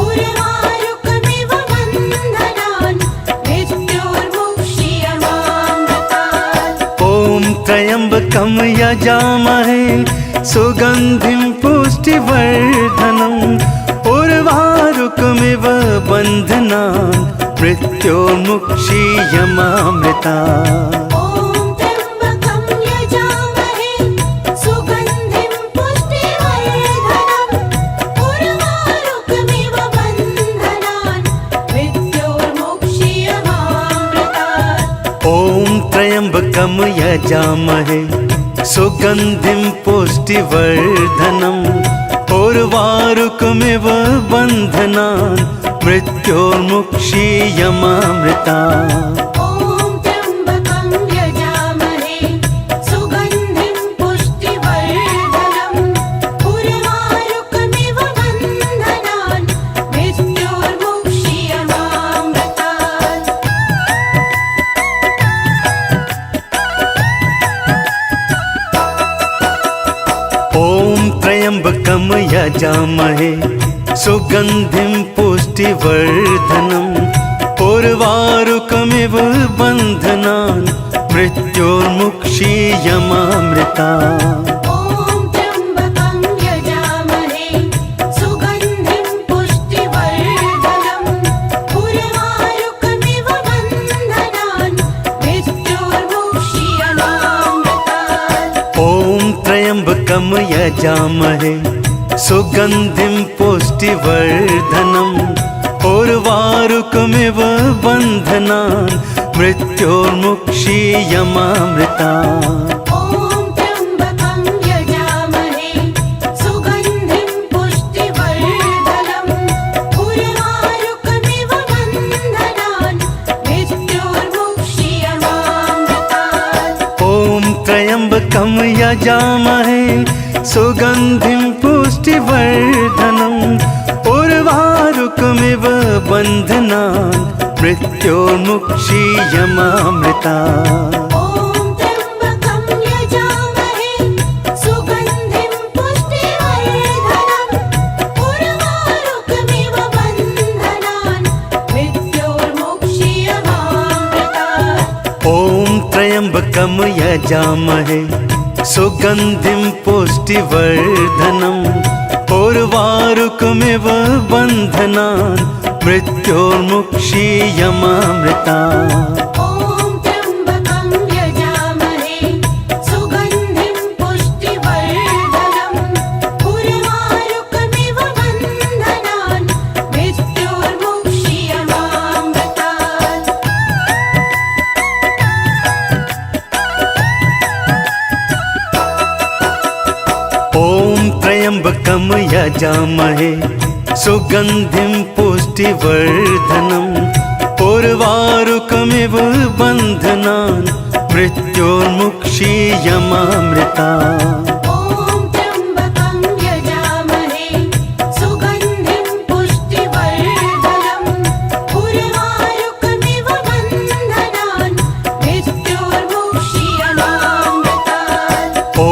Speaker 2: उर्वारुकमिव बन्धनान् मृत्योर्मुक्षीयमामृता
Speaker 3: ॐ त्र्यम्बकं यजामहे सुगन्धिं पुष्टिवर्धनम् उर्वारुकमिव बन्धनान् मृत्योर्मुक्षीयमामृतात्
Speaker 2: ॐ त्र्यम्बकं यजामहे सुगन्धिं पुष्टिवर्धनम् उर्वारुकमिव बन्धनान् मृत्योर्मुक्षीयमामृता
Speaker 3: ॐ त्र्यम्बकं यजामहे सुगन्धिं पुष्टिवर्धनम् उर्वारुकमिव बन्धनान् मृत्योर्मुक्षीयमामृतात्
Speaker 2: ॐ त्र्यम्बकं यजामहे सुगन्धिं पुष्टिवर्धनम् उर्वारुकमिव बन्धनान् मृत्योर्मुक्षीयमामृता
Speaker 3: ॐ त्र्यम्बकं यजामहे सुगन्धिं पुष्टिवर्धनम् उर्वारुकमिव बन्धनान् मृत्योर्मुक्षीयमामृतात्
Speaker 2: ॐ त्र्यम्बकं यजामहे सुगन्धिं पुष्टिवर्धनम् उर्वारुकमिव बन्धनान् मृत्योर्मुक्षीयमामृता
Speaker 3: ॐ त्र्यम्बकं यजामहे सुगन्धिं पुष्टिवर्धनम् उर्वारुकमिव बन्धनान् मृत्योर्मुक्षीयमामृतात्
Speaker 2: ॐ त्र्यम्बकं यजामहे सुगन्धिं पुष्टिवर्धनम् उर्वारुकमिव बन्धनान् मृत्योर्मुक्षीयमामृतात्
Speaker 3: ॐ त्र्यम्बकं यजामहे सुगन्धिं पुष्टिवर्धनम् उर्वारुकमिव बन्धनान् मृत्योर्मुक्षीयमामृतात्
Speaker 2: ॐ त्र्यम्बकं यजामहे सुगन्धिं पुष्टिवर्धनम् उर्वारुकमिव बन्धनान् मृत्योर्मुक्षीयमामृतात्
Speaker 3: ॐ त्र्यम्बकं यजामहे सुगन्धिं पुष्टिवर्धनम् उर्वारुकमिव बन्धनान् मृत्योर्मुक्षीयमामृतात्
Speaker 2: ॐ त्र्यम्बकं यजामहे सुगन्धिं पुष्टिवर्धनम् उर्वारुकमिव बन्धनान् मृत्योर्मुक्षीयमामृतात्
Speaker 3: ॐ त्र्यम्बकं यजामहे सुगन्धिं पुष्टिवर्धनम् उर्वारुकमिव बन्धनान् मृत्योर्मुक्षीयमामृतात्
Speaker 2: ॐ त्र्यम्बकं यजामहे सुगन्धिं पुष्टिवर्धनम् उर्वारुकमिव बन्धनान् मृत्योर्मुक्षीयमामृतात्
Speaker 3: ॐ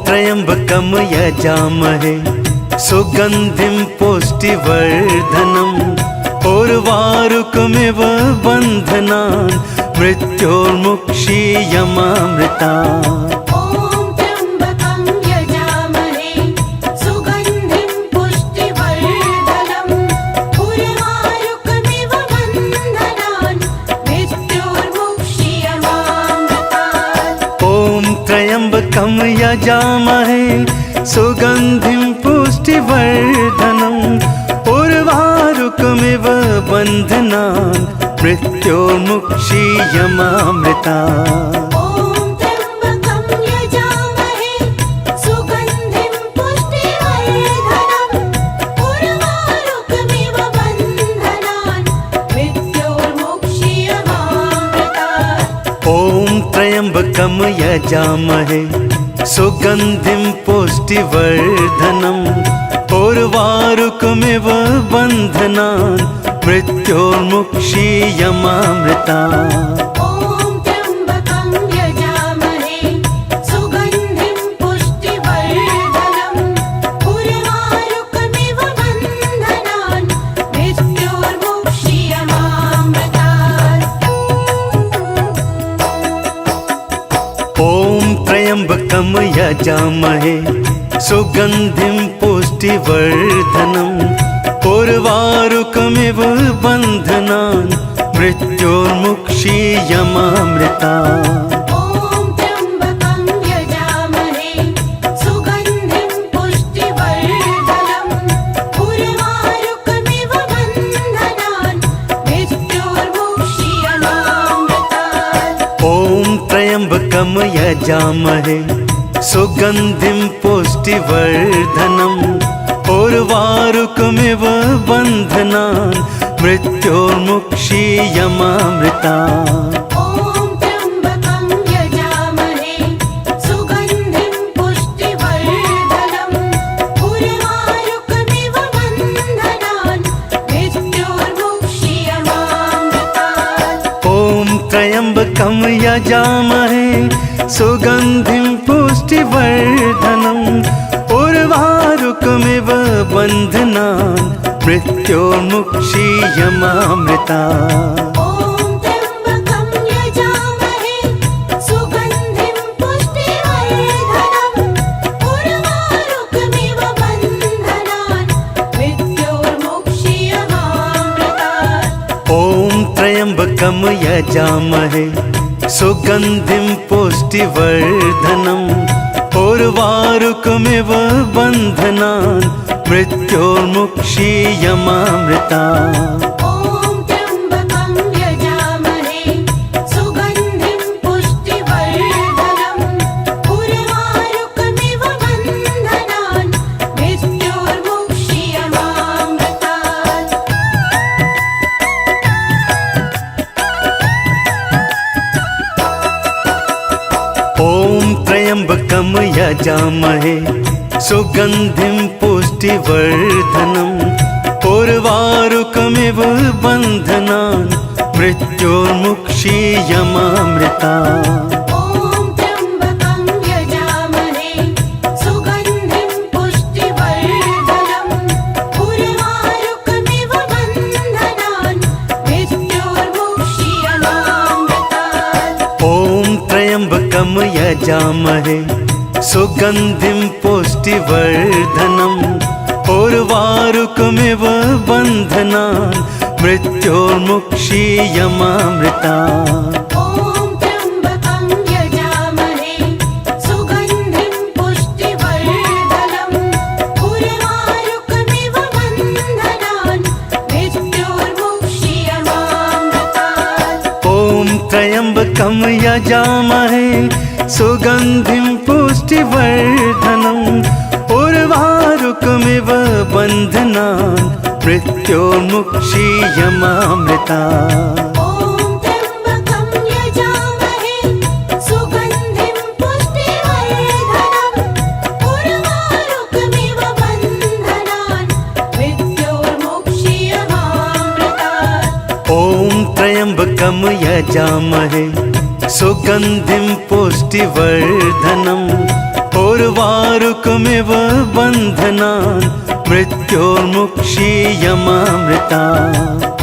Speaker 3: त्र्यम्बकं यजामहे सुगन्धिं पुष्टिवर्धनम् उर्वारुकमिव बन्धनान् मृत्योर्मुक्षीयमामृतात्
Speaker 2: ॐ त्र्यम्बकं यजामहे सुगन्धिं पुष्टिवर्धनम् उर्वारुकमिव बन्धनान् मृत्योर्मुक्षीयमामृतात्
Speaker 3: ॐ त्र्यम्बकं यजामहे सुगन्धिं पुष्टिवर्धनम् उर्वारुकमिव बन्धनान् मृत्योर्मुक्षीयमामृतात्
Speaker 2: ॐ त्र्यम्बकं यजामहे सुगन्धिं पुष्टिवर्धनम् उर्वारुकमिव बन्धनान् मृत्योर्मुक्षीयमामृतात्
Speaker 3: ॐ त्र्यम्बकं यजामहे सुगन्धिं पुष्टिवर्धनम् उर्वारुकमिव बन्धनान् मृत्योर्मुक्षीयमामृतात्
Speaker 2: ॐ त्र्यम्बकं यजामहे सुगन्धिं पुष्टिवर्धनम् उर्वारुकमिव बन्धनान् मृत्योर्मुक्षीयमामृतात्
Speaker 3: ॐ त्र्यम्बकं यजामहे सुगन्धिं पुष्टिवर्धनम् उर्वारुकमिव बन्धनान् मृत्योर्मुक्षीयमामृतात्
Speaker 2: ॐ त्र्यम्बकं यजामहे सुगन्धिं पुष्टिवर्धनम् उर्वारुकमिव बन्धनान् मृत्योर्मुक्षीयमामृतात्
Speaker 3: ॐ त्र्यम्बकं यजामहे सुगन्धिं पुष्टिवर्धनम् उर्वारुकमिव बन्धनान् मृत्योर्मुक्षीयमामृतात्
Speaker 2: ॐ त्र्यम्बकं यजामहे सुगन्धिं पुष्टिवर्धनम् उर्वारुकमिव बन्धनान् मृत्योर्मुक्षीयमामृतात्
Speaker 3: ॐ त्र्यम्बकं यजामहे सुगन्धिं पुष्टिवर्धनम् उर्वारुकमिव बन्धनान् मृत्योर्मुक्षीयमामृतात्
Speaker 2: ॐ त्र्यम्बकं यजामहे सुगन्धिं पुष्टिवर्धनम् उर्वारुकमिव बन्धनान् मृत्योर्मुक्षीयमामृतात्
Speaker 3: ॐ त्र्यम्बकं यजामहे सुगन्धिं पुष्टिवर्धनम् उर्वारुकमिव बन्धनान् मृत्योर्मुक्षीयमामृतात्
Speaker 2: ॐ त्र्यम्बकं यजामहे सुगन्धिं पुष्टिवर्धनम् उर्वारुकमिव बन्धनान् मृत्योर्मुक्षीयमामृता
Speaker 3: ॐ त्र्यम्बकं यजामहे सुगन्धिं पुष्टिवर्धनम् उर्वारुकमिव बन्धनान् मृत्योर्मुक्षीयमामृतात्
Speaker 2: ॐ त्र्यम्बकं यजामहे सुगन्धिं पुष्टिवर्धनम् उर्वारुकमिव बन्धनान् मृत्योर्मुक्षीयमामृता
Speaker 3: ॐ त्र्यम्बकं यजामहे सुगन्धिं पुष्टिवर्धनम् उर्वारुकमिव बन्धनान् मृत्योर्मुक्षीयमामृतात्
Speaker 2: ॐ त्र्यम्बकं यजामहे सुगन्धिं पुष्टिवर्धनम् उर्वारुकमिव बन्धनान् मृत्योर्मुक्षीयमामृता
Speaker 3: ॐ त्र्यम्बकं यजामहे सुगन्धिं पुष्टिवर्धनम् उर्वारुकमिव बन्धनान् मृत्योर्मुक्षीयमामृतात्
Speaker 2: ॐ त्र्यम्बकं यजामहे सुगन्धिं पुष्टिवर्धनम् उर्वारुकमिव बन्धनान् मृत्योर्मुक्षीयमामृता
Speaker 3: ॐ त्र्यम्बकं यजामहे सुगन्धिं पुष्टिवर्धनम् उर्वारुकमिव बन्धनान् मृत्योर्मुक्षीयमामृतात्
Speaker 2: ॐ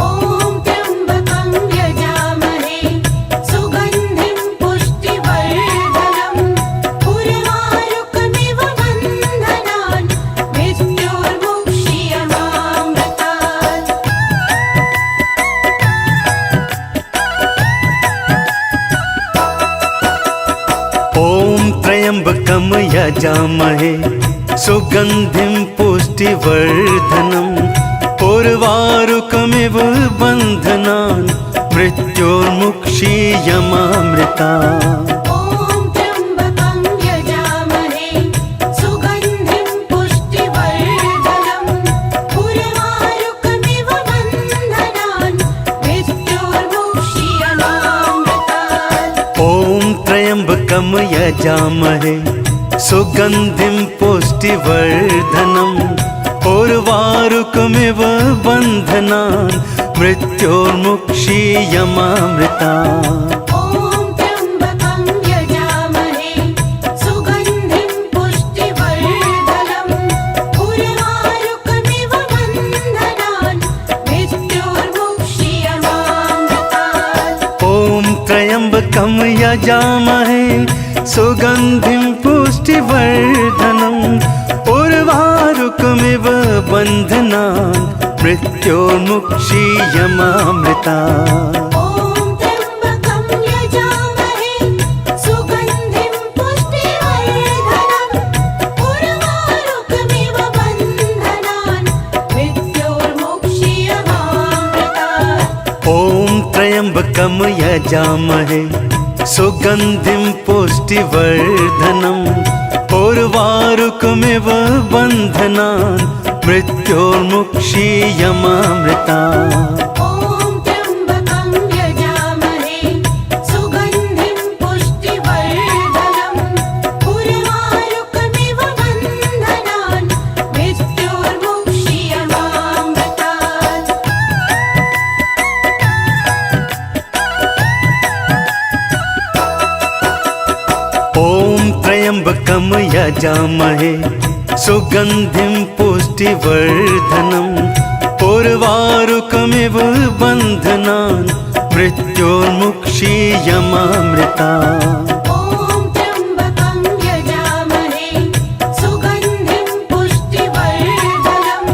Speaker 2: त्र्यम्बकं यजामहे सुगन्धिं पुष्टिवर्धनम् उर्वारुकमिव बन्धनान् मृत्योर्मुक्षीयमामृता
Speaker 3: ॐ त्र्यम्बकं यजामहे सुगन्धिं पुष्टिवर्धनम् उर्वारुकमिव बन्धनान् मृत्योर्मुक्षीयमामृतात्
Speaker 2: ॐ त्र्यम्बकं यजामहे सुगन्धिं पुष्टिवर्धनम् उर्वारुकमिव बन्धनान् मृत्योर्मुक्षीयमामृता
Speaker 3: ॐ त्र्यम्बकं यजामहे सुगन्धिं पुष्टिवर्धनम् उर्वारुकमिव बन्धनान् मृत्योर्मुक्षीयमामृतात्
Speaker 2: ॐ त्र्यम्बकं यजामहे सुगन्धिं पुष्टिवर्धनम् उर्वारुकमिव बन्धनान् मृत्योर्मुक्षीयमामृता
Speaker 3: ॐ त्र्यम्बकं यजामहे सुगन्धिं पुष्टिवर्धनम् उर्वारुकमिव बन्धनान् मृत्योर्मुक्षीयमामृतात्
Speaker 2: ॐ त्र्यम्बकं यजामहे सुगन्धिं पुष्टिवर्धनम् उर्वारुकमिव बन्धनान् मृत्योर्मुक्षीयमामृता
Speaker 3: ॐ त्र्यम्बकं यजामहे सुगन्धिं पुष्टिवर्धनम् उर्वारुकमिव बन्धनान् मृत्योर्मुक्षीयमामृतात्
Speaker 2: ॐ त्र्यम्बकं यजामहे सुगन्धिं पुष्टिवर्धनम् उर्वारुकमिव बन्धनान् मृत्योर्मुक्षीयमामृता
Speaker 3: ॐ त्र्यम्बकं यजामहे सुगन्धिं पुष्टिवर्धनम् उर्वारुकमिव बन्धनान् मृत्योर्मुक्षीयमामृतात्
Speaker 2: ॐ त्र्यम्बकं यजामहे सुगन्धिं पुष्टिवर्धनम् उर्वारुकमिव बन्धनान् मृत्योर्मुक्षीयमामृता
Speaker 3: ॐ त्र्यम्बकं यजामहे सुगन्धिं पुष्टिवर्धनम्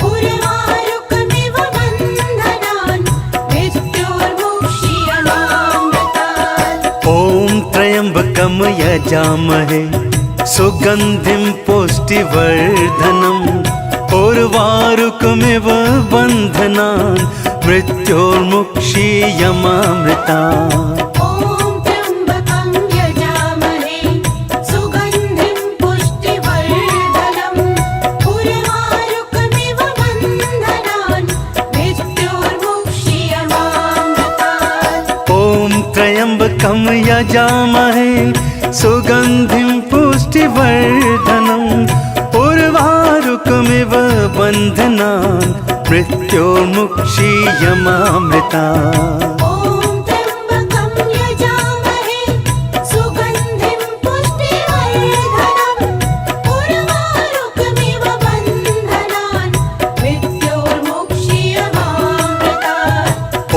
Speaker 3: उर्वारुकमिव बन्धनान् मृत्योर्मुक्षीयमामृतात्
Speaker 2: ॐ त्र्यम्बकं यजामहे सुगन्धिं पुष्टिवर्धनम् उर्वारुकमिव बन्धनान् मृत्योर्मुक्षीयमामृता
Speaker 3: ॐ त्र्यम्बकं यजामहे सुगन्धिं पुष्टिवर्धनम् उर्वारुकमिव बन्धनान् मृत्योर्मुक्षीयमामृतात्
Speaker 2: ॐ त्र्यम्बकं यजामहे सुगन्धिं पुष्टिवर्धनम् उर्वारुकमिव बन्धनान् मृत्योर्मुक्षीयमामृता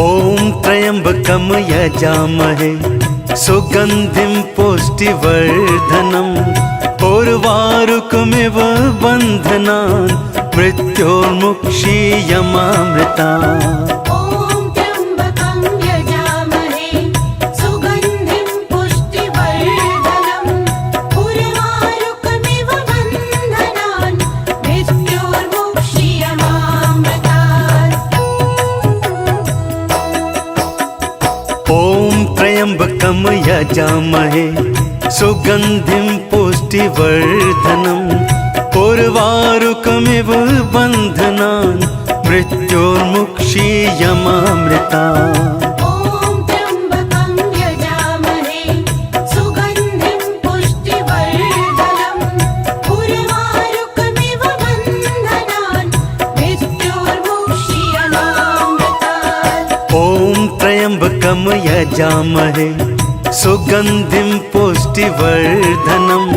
Speaker 3: ॐ त्र्यम्बकं यजामहे सुगन्धिं पुष्टिवर्धनम् उर्वारुकमिव बन्धनान् मृत्योर्मुक्षीयमामृतात्
Speaker 2: ॐ त्र्यम्बकं यजामहे सुगन्धिं पुष्टिवर्धनम् उर्वारुकमिव बन्धनान् मृत्योर्मुक्षीयमामृता
Speaker 3: ॐ त्र्यम्बकं यजामहे सुगन्धिं पुष्टिवर्धनम् उर्वारुकमिव बन्धनान् मृत्योर्मुक्षीयमामृतात्
Speaker 2: ॐ त्र्यम्बकं यजामहे सुगन्धिं पुष्टिवर्धनम् उर्वारुकमिव बन्धनान् मृत्योर्मुक्षीयमामृता
Speaker 3: ॐ त्र्यम्बकं यजामहे सुगन्धिं पुष्टिवर्धनम्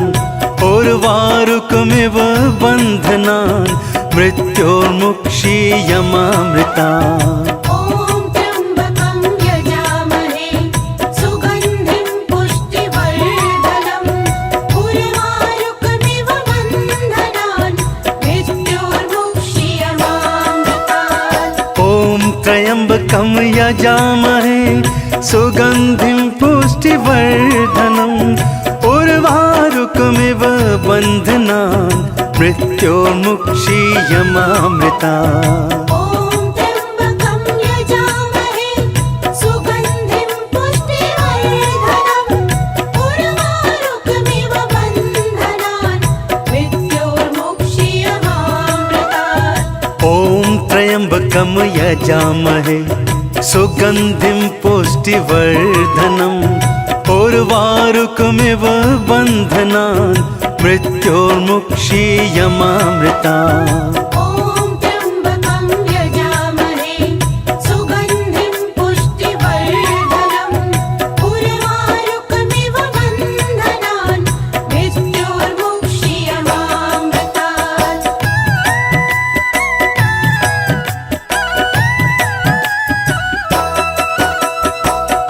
Speaker 3: उर्वारुकमिव बन्धनान् मृत्योर्मुक्षीयमामृतात्
Speaker 2: ॐ त्र्यम्बकं यजामहे सुगन्धिं पुष्टिवर्धनम् उर्वारुकमिव बन्धनान् मृत्योर्मुक्षीयमामृता
Speaker 3: ॐ त्र्यम्बकं यजामहे सुगन्धिं पुष्टिवर्धनम् उर्वारुकमिव बन्धनान् मृत्योर्मुक्षीयमामृतात्
Speaker 2: ॐ त्र्यम्बकं यजामहे सुगन्धिं पुष्टिवर्धनम् उर्वारुकमिव बन्धनान् मृत्योर्मुक्षीयमामृता
Speaker 3: ॐ त्र्यम्बकं यजामहे सुगन्धिं पुष्टिवर्धनम् उर्वारुकमिव बन्धनान् मृत्योर्मुक्षीयमामृतात्
Speaker 2: ॐ त्र्यम्बकं यजामहे सुगन्धिं पुष्टिवर्धनम् उर्वारुकमिव बन्धनान् मृत्योर्मुक्षीयमामृता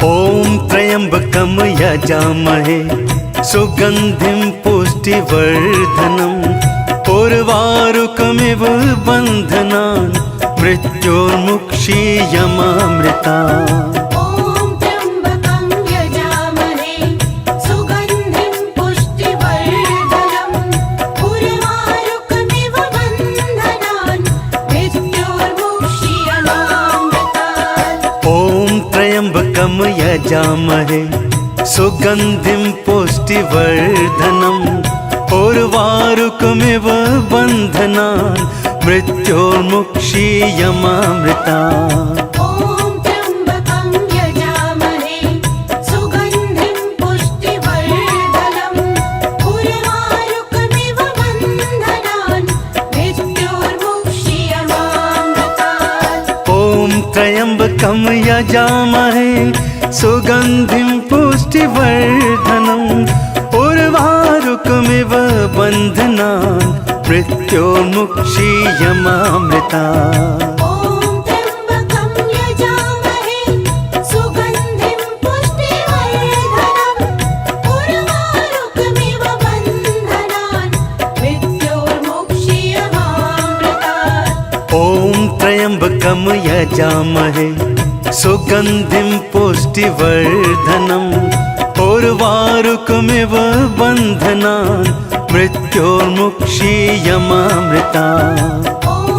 Speaker 3: ॐ त्र्यम्बकं यजामहे सुगन्धिं पुष्टिवर्धनम् उर्वारुकमिव बन्धनान् मृत्योर्मुक्षीयमामृतात्
Speaker 2: ॐ त्र्यम्बकं यजामहे सुगन्धिं पुष्टिवर्धनम् उर्वारुकमिव बन्धनान् मृत्योर्मुक्षीयमामृता
Speaker 3: ॐ त्र्यम्बकं यजामहे सुगन्धिं पुष्टिवर्धनम् उर्वारुकमिव बन्धनान् मृत्योर्मुक्षीयमामृतात्
Speaker 2: ॐ त्र्यम्बकं यजामहे सुगन्धिं पुष्टिवर्धनम् उर्वारुकमिव बन्धनान् मृत्योर्मुक्षीयमामृता
Speaker 3: ॐ त्र्यम्बकं यजामहे सुगन्धिं पुष्टिवर्धनम् उर्वारुकमिव बन्धनान् मृत्योर्मुक्षीयमामृतात्
Speaker 2: ॐ त्र्यम्बकं यजामहे सुगन्धिं पुष्टिवर्धनम् उर्वारुकमिव बन्धनान् मृत्योर्मुक्षीयमामृता
Speaker 3: ॐ त्र्यम्बकं यजामहे सुगन्धिं पुष्टिवर्धनम् उर्वारुकमिव बन्धनान् मृत्योर्मुक्षीयमामृतात्
Speaker 2: ॐ त्र्यम्बकं यजामहे सुगन्धिं पुष्टिवर्धनम् उर्वारुकमिव बन्धनान् मृत्योर्मुक्षीयमामृता
Speaker 3: ॐ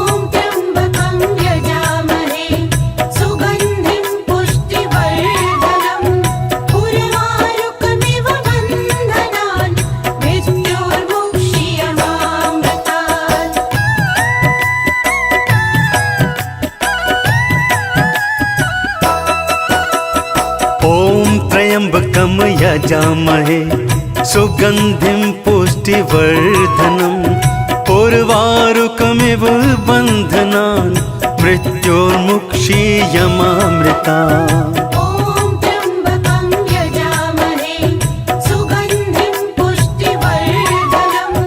Speaker 2: यजामहे सुगन्धिं पुष्टिवर्धनम् उर्वारुकमिव बन्धनान् मृत्योर्मुक्षीयमामृता
Speaker 3: ॐ त्र्यम्बकं यजामहे सुगन्धिं पुष्टिवर्धनम्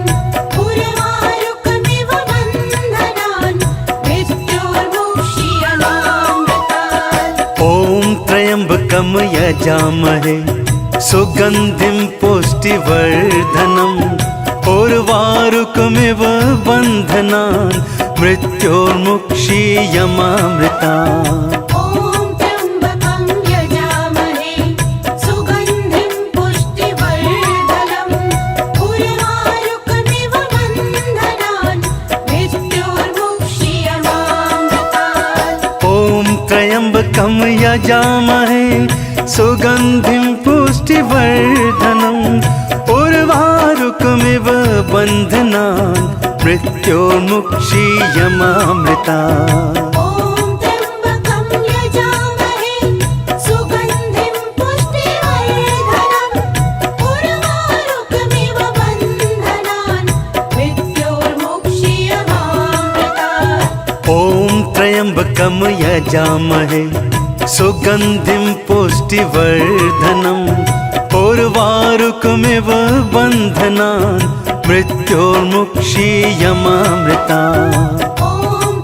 Speaker 3: उर्वारुकमिव बन्धनान् मृत्योर्मुक्षीयमामृतात्
Speaker 2: ॐ त्र्यम्बकं यजामहे सुगन्धिं पुष्टिवर्धनम् उर्वारुकमिव बन्धनान् मृत्योर्मुक्षीयमामृता
Speaker 3: ॐ त्र्यम्बकं यजामहे सुगन्धिं पुष्टिवर्धनम् उर्वारुकमिव बन्धनान् मृत्योर्मुक्षीयमामृतात्
Speaker 2: ॐ त्र्यम्बकं यजामहे सुगन्धिं पुष्टिवर्धनम् उर्वारुकमिव बन्धनान् मृत्योर्मुक्षीयमामृता
Speaker 3: ॐ त्र्यम्बकं यजामहे सुगन्धिं पुष्टिवर्धनम् उर्वारुकमिव बन्धनान् मृत्योर्मुक्षीयमामृतात्
Speaker 2: ॐ त्र्यम्बकं यजामहे सुगन्धिं पुष्टिवर्धनम् उर्वारुकमिव बन्धनान् मृत्योर्मुक्षीयमामृता
Speaker 3: ॐ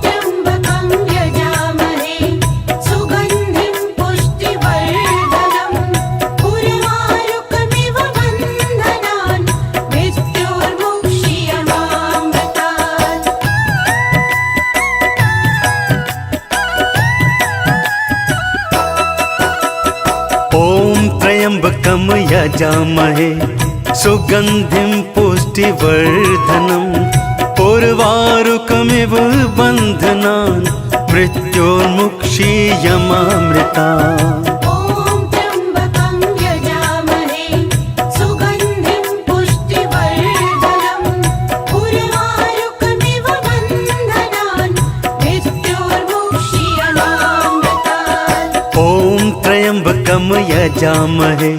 Speaker 3: त्र्यम्बकं यजामहे सुगन्धिं पुष्टिवर्धनम् उर्वारुकमिव बन्धनान् मृत्योर्मुक्षीयमामृतात्
Speaker 2: ॐ त्र्यम्बकं यजामहे सुगन्धिं पुष्टिवर्धनम् उर्वारुकमिव बन्धनान् मृत्योर्मुक्षीयमामृता
Speaker 3: ॐ त्र्यम्बकं यजामहे सुगन्धिं पुष्टिवर्धनम् उर्वारुकमिव बन्धनान् मृत्योर्मुक्षीयमामृतात्
Speaker 2: ॐ त्र्यम्बकं यजामहे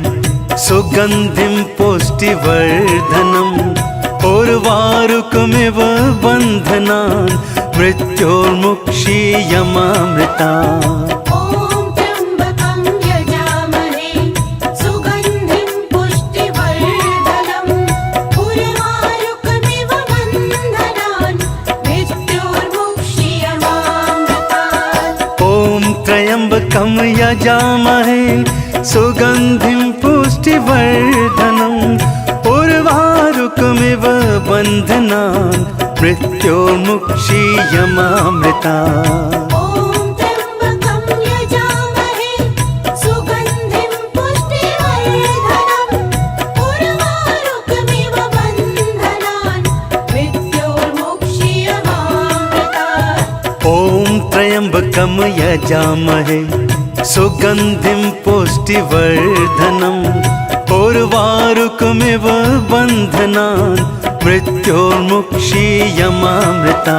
Speaker 2: सुगन्धिं पुष्टिवर्धनम् उर्वारुकमिव बन्धनान् मृत्योर्मुक्षीयमामृता
Speaker 3: ॐ त्र्यम्बकं यजामहे सुगन्धिं पुष्टिवर्धनम् उर्वारुकमिव बन्धनान् मृत्योर्मुक्षीयमामृतात्
Speaker 2: ॐ त्र्यम्बकं यजामहे सुगन्धिं पुष्टिवर्धनम् उर्वारुकमिव बन्धनान् मृत्योर्मुक्षीयमामृता
Speaker 3: ॐ त्र्यम्बकं यजामहे सुगन्धिं पुष्टिवर्धनम् उर्वारुकमिव बन्धनान् मृत्योर्मुक्षीयमामृतात्
Speaker 2: ॐ त्र्यम्बकं यजामहे सुगन्धिं पुष्टिवर्धनम् उर्वारुकमिव बन्धनान् मृत्योर्मुक्षीयमामृता